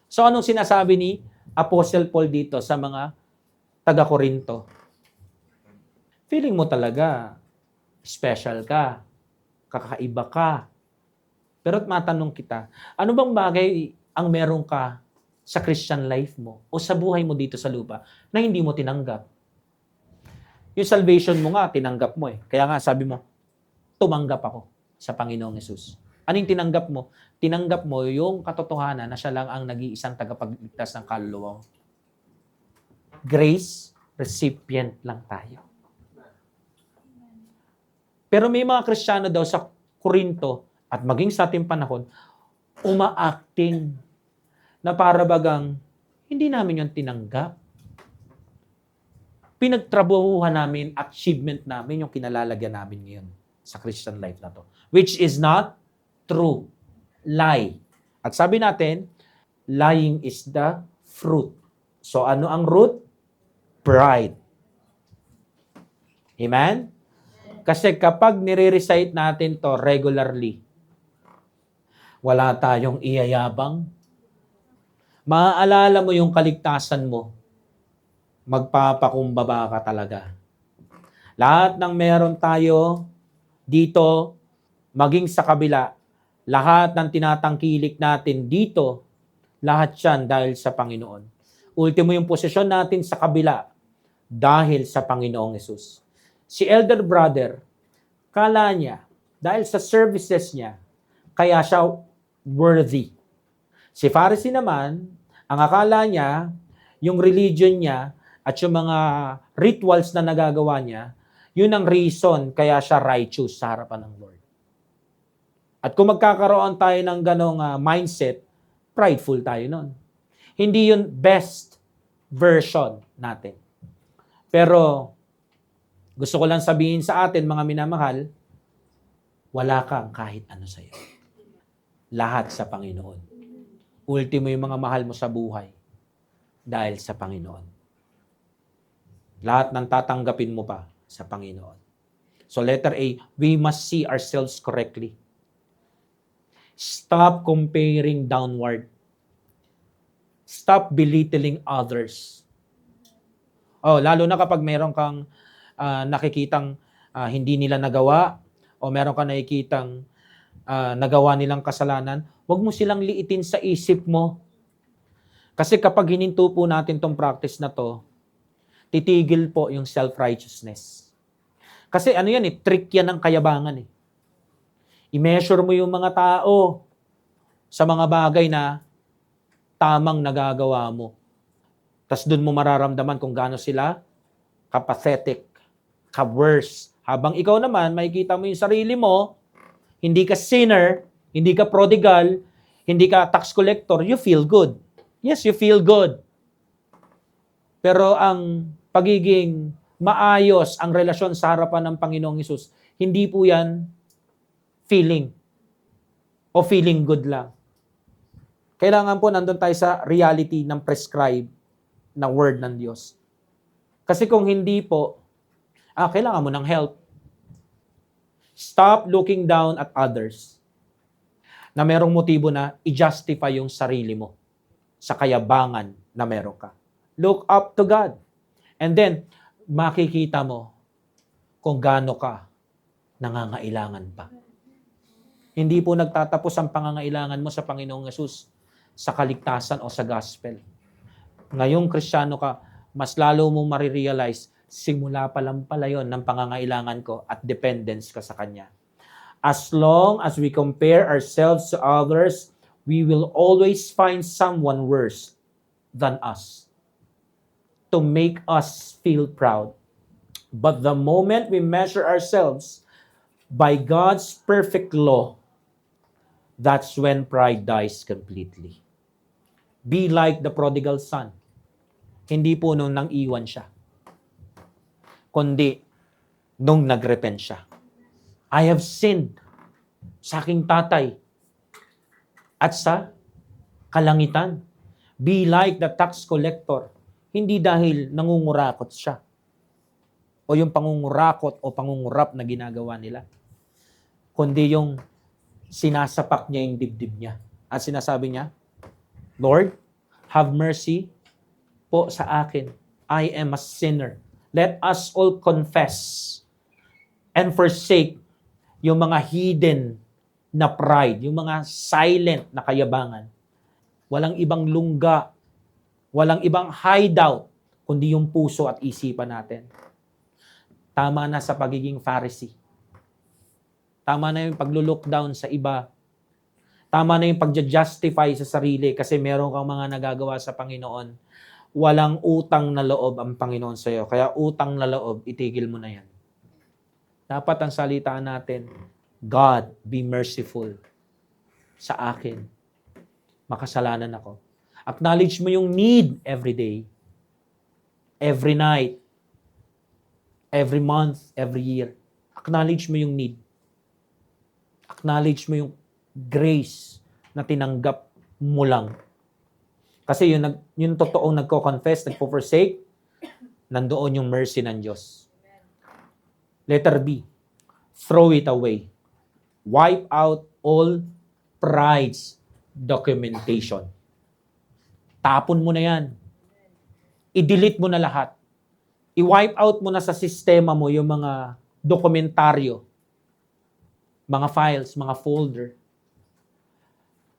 So, anong sinasabi ni Apostle Paul dito sa mga taga-Korinto? Feeling mo talaga, special ka, kakaiba ka. Pero matanong kita, ano bang bagay ang meron ka sa Christian life mo o sa buhay mo dito sa lupa na hindi mo tinanggap? Yung salvation mo nga, tinanggap mo eh. Kaya nga sabi mo, tumanggap ako sa Panginoong Hesus. Anong tinanggap mo? Tinanggap mo yung katotohanan na siya lang ang nag-iisang tagapagligtas ng kaluluwa mo. Grace, recipient lang tayo. Pero may mga Kristiyano daw sa Korinto at maging sa ating panahon, uma-acting na para bagang hindi namin yung tinanggap. Pinagtrabahuhan namin, achievement namin yung kinalalagyan namin ngayon sa Christian life na to. Which is not true. Lie. At sabi natin, lying is the fruit. So ano ang root? Pride. Amen? Kasi kapag nire-recite natin to regularly, wala tayong iyayabang. Maaalala mo yung kaligtasan mo, magpapakumbaba ka talaga. Lahat ng meron tayo dito, maging sa kabila, lahat ng tinatangkilik natin dito, lahat yan dahil sa Panginoon. Ultimo yung posisyon natin sa kabila, dahil sa Panginoong Hesus. Si elder brother, kala niya, dahil sa services niya, kaya siya worthy. Si Pharisee naman, ang akala niya, yung religion niya, at yung mga rituals na nagagawa niya, yun ang reason kaya siya righteous sa harapan ng Lord. At kung magkakaroon tayo ng ganong mindset, prideful tayo nun. Hindi yun best version natin. Pero, gusto ko lang sabihin sa atin, mga minamahal, wala kang kahit ano sa'yo. Lahat sa Panginoon. Ultimo yung mga mahal mo sa buhay dahil sa Panginoon. Lahat ng tatanggapin mo pa sa Panginoon. So letter A, we must see ourselves correctly. Stop comparing downward. Stop belittling others. Oh, lalo na kapag meron kang nakikitang hindi nila nagawa o meron kang nakikitang nagawa nilang kasalanan, huwag mo silang liitin sa isip mo. Kasi kapag hininto po natin tong practice na to, titigil po yung self-righteousness. Kasi ano yan trick yan ng kayabangan I-measure mo yung mga tao sa mga bagay na tamang nagagawa mo. Tapos dun mo mararamdaman kung gaano sila ka-pathetic, ka-worse. Habang ikaw naman, makikita mo yung sarili mo, hindi ka sinner, hindi ka prodigal, hindi ka tax collector, you feel good. Yes, you feel good. Pero ang pagiging maayos ang relasyon sa harapan ng Panginoong Hesus, hindi po yan feeling o feeling good lang. Kailangan po nandun tayo sa reality ng prescribed na word ng Diyos. Kasi kung hindi po, kailangan mo ng help. Stop looking down at others na merong motibo na i-justify yung sarili mo sa kayabangan na meron ka. Look up to God. And then, makikita mo kung gaano ka nangangailangan pa. Hindi po nagtatapos ang pangangailangan mo sa Panginoong Hesus sa kaligtasan o sa gospel. Ngayong Kristiyano ka, mas lalo mo marirealize, simula pa lang pala yun ng pangangailangan ko at dependence ka sa Kanya. As long as we compare ourselves to others, we will always find someone worse than us to make us feel proud. But the moment we measure ourselves by God's perfect law, that's when pride dies completely. Be like the prodigal son. Hindi po nung nang iwan siya, kundi nung nagrepent siya. I have sinned sa aking tatay at sa kalangitan. Be like the tax collector. Hindi dahil nangungurakot siya o yung pangungurakot o pangungurap na ginagawa nila, kundi yung sinasapak niya yung dibdib niya. At sinasabi niya, Lord, have mercy po sa akin. I am a sinner. Let us all confess and forsake yung mga hidden na pride, yung mga silent na kayabangan. Walang ibang lungga, walang ibang hideout, kundi yung puso at isipan natin. Tama na sa pagiging Pharisee. Tama na yung paglo-look down sa iba Tama na yung pagja-justify sa sarili kasi meron kang mga nagagawa sa Panginoon. Walang utang na loob ang Panginoon sa iyo. Kaya utang na loob, itigil mo na yan. Dapat ang salita natin, God, be merciful sa akin. Makasalanan ako. Acknowledge mo yung need every day, every night, every month, every year. Acknowledge mo yung need. Acknowledge mo yung grace na tinanggap mo lang. Kasi yung totoong nagko-confess, nagpo-forsake, nandoon yung mercy ng Diyos. Letter B, throw it away. Wipe out all pride's documentation. Tapon mo na yan. I-delete mo na lahat. I-wipe out mo na sa sistema mo yung mga dokumentaryo, mga files, mga folder,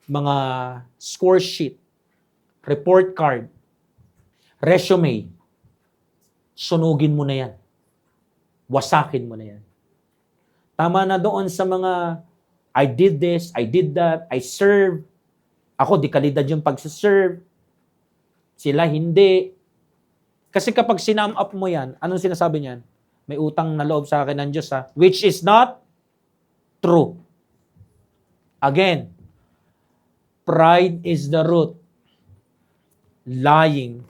mga score sheet, report card, resume. Sunugin mo na yan. Wasakin mo na yan. Tama na doon sa mga I did this, I did that, I serve. Ako, di kalidad yung pagsaserve. Sila hindi. Kasi kapag sinum up mo yan, anong sinasabi niyan? May utang na loob sa akin ng Diyos, ha? Which is not true. Again, pride is the root. Lying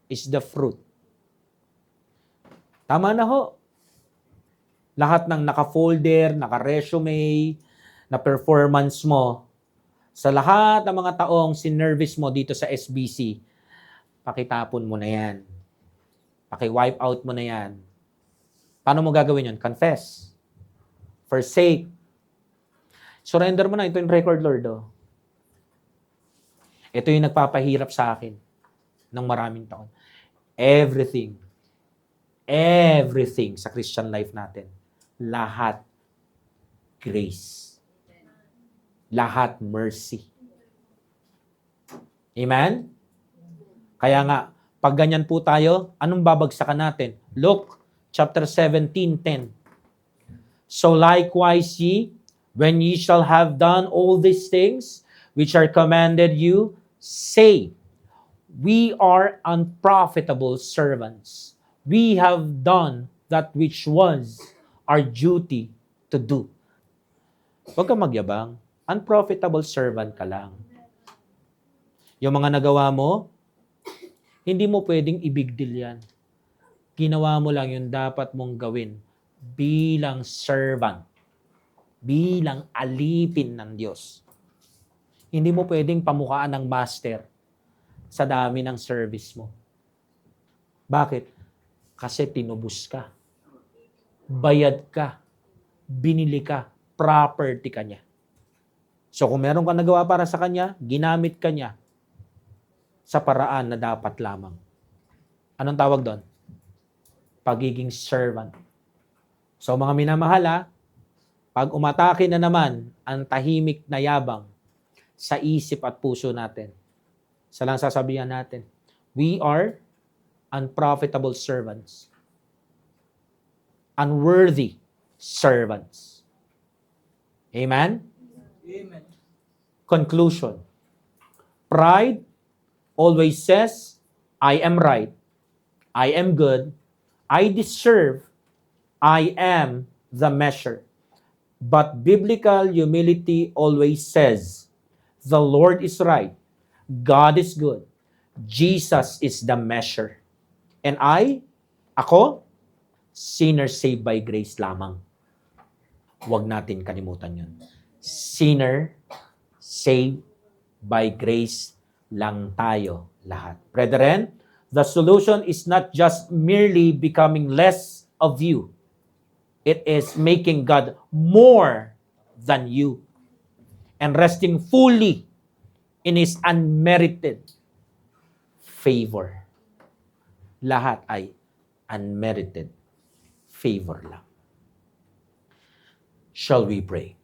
is the fruit. Tama na ho. Lahat ng naka-folder, naka-resume, na performance mo, sa lahat ng mga taong sinervice mo dito sa SBC, pakitapon mo na yan. Paki-wipe out mo na yan. Paano mo gagawin yun? Confess. Forsake. Surrender mo na. Ito yung record, Lord. Oh. Ito yung nagpapahirap sa akin ng maraming taon. Everything sa Christian life natin, lahat grace. Lahat mercy. Amen? Kaya nga, pag ganyan po tayo, anong babagsakan natin? Luke chapter 17:10. So likewise ye, when ye shall have done all these things which are commanded you, say, we are unprofitable servants. We have done that which was our duty to do. Huwag kang magyabang. Unprofitable servant ka lang. Yung mga nagawa mo, hindi mo pwedeng i-big deal yan. Ginawa mo lang yung dapat mong gawin bilang servant, bilang alipin ng Diyos. Hindi mo pwedeng pamukhaan ng master sa dami ng service mo. Bakit? Kasi tinubos ka. Bayad ka. Binili ka. Property ka niya. So kung meron kang nagawa para sa Kanya, ginamit ka niya sa paraan na dapat lamang. Anong tawag doon? Pagiging servant. So mga minamahal, pag umatake na naman ang tahimik na yabang sa isip at puso natin, isa lang sasabihan natin, we are unprofitable servants. Unworthy servants. Amen? Amen. Conclusion. Pride always says, I am right. I am good. I deserve. I am the measure. But biblical humility always says, the Lord is right. God is good. Jesus is the measure. And ako, sinner saved by grace lamang. Huwag natin kalimutan yun. Sinner saved by grace lang tayo lahat. Brethren, the solution is not just merely becoming less of you. It is making God more than you and resting fully in His unmerited favor. Lahat ay unmerited favor lang. Shall we pray?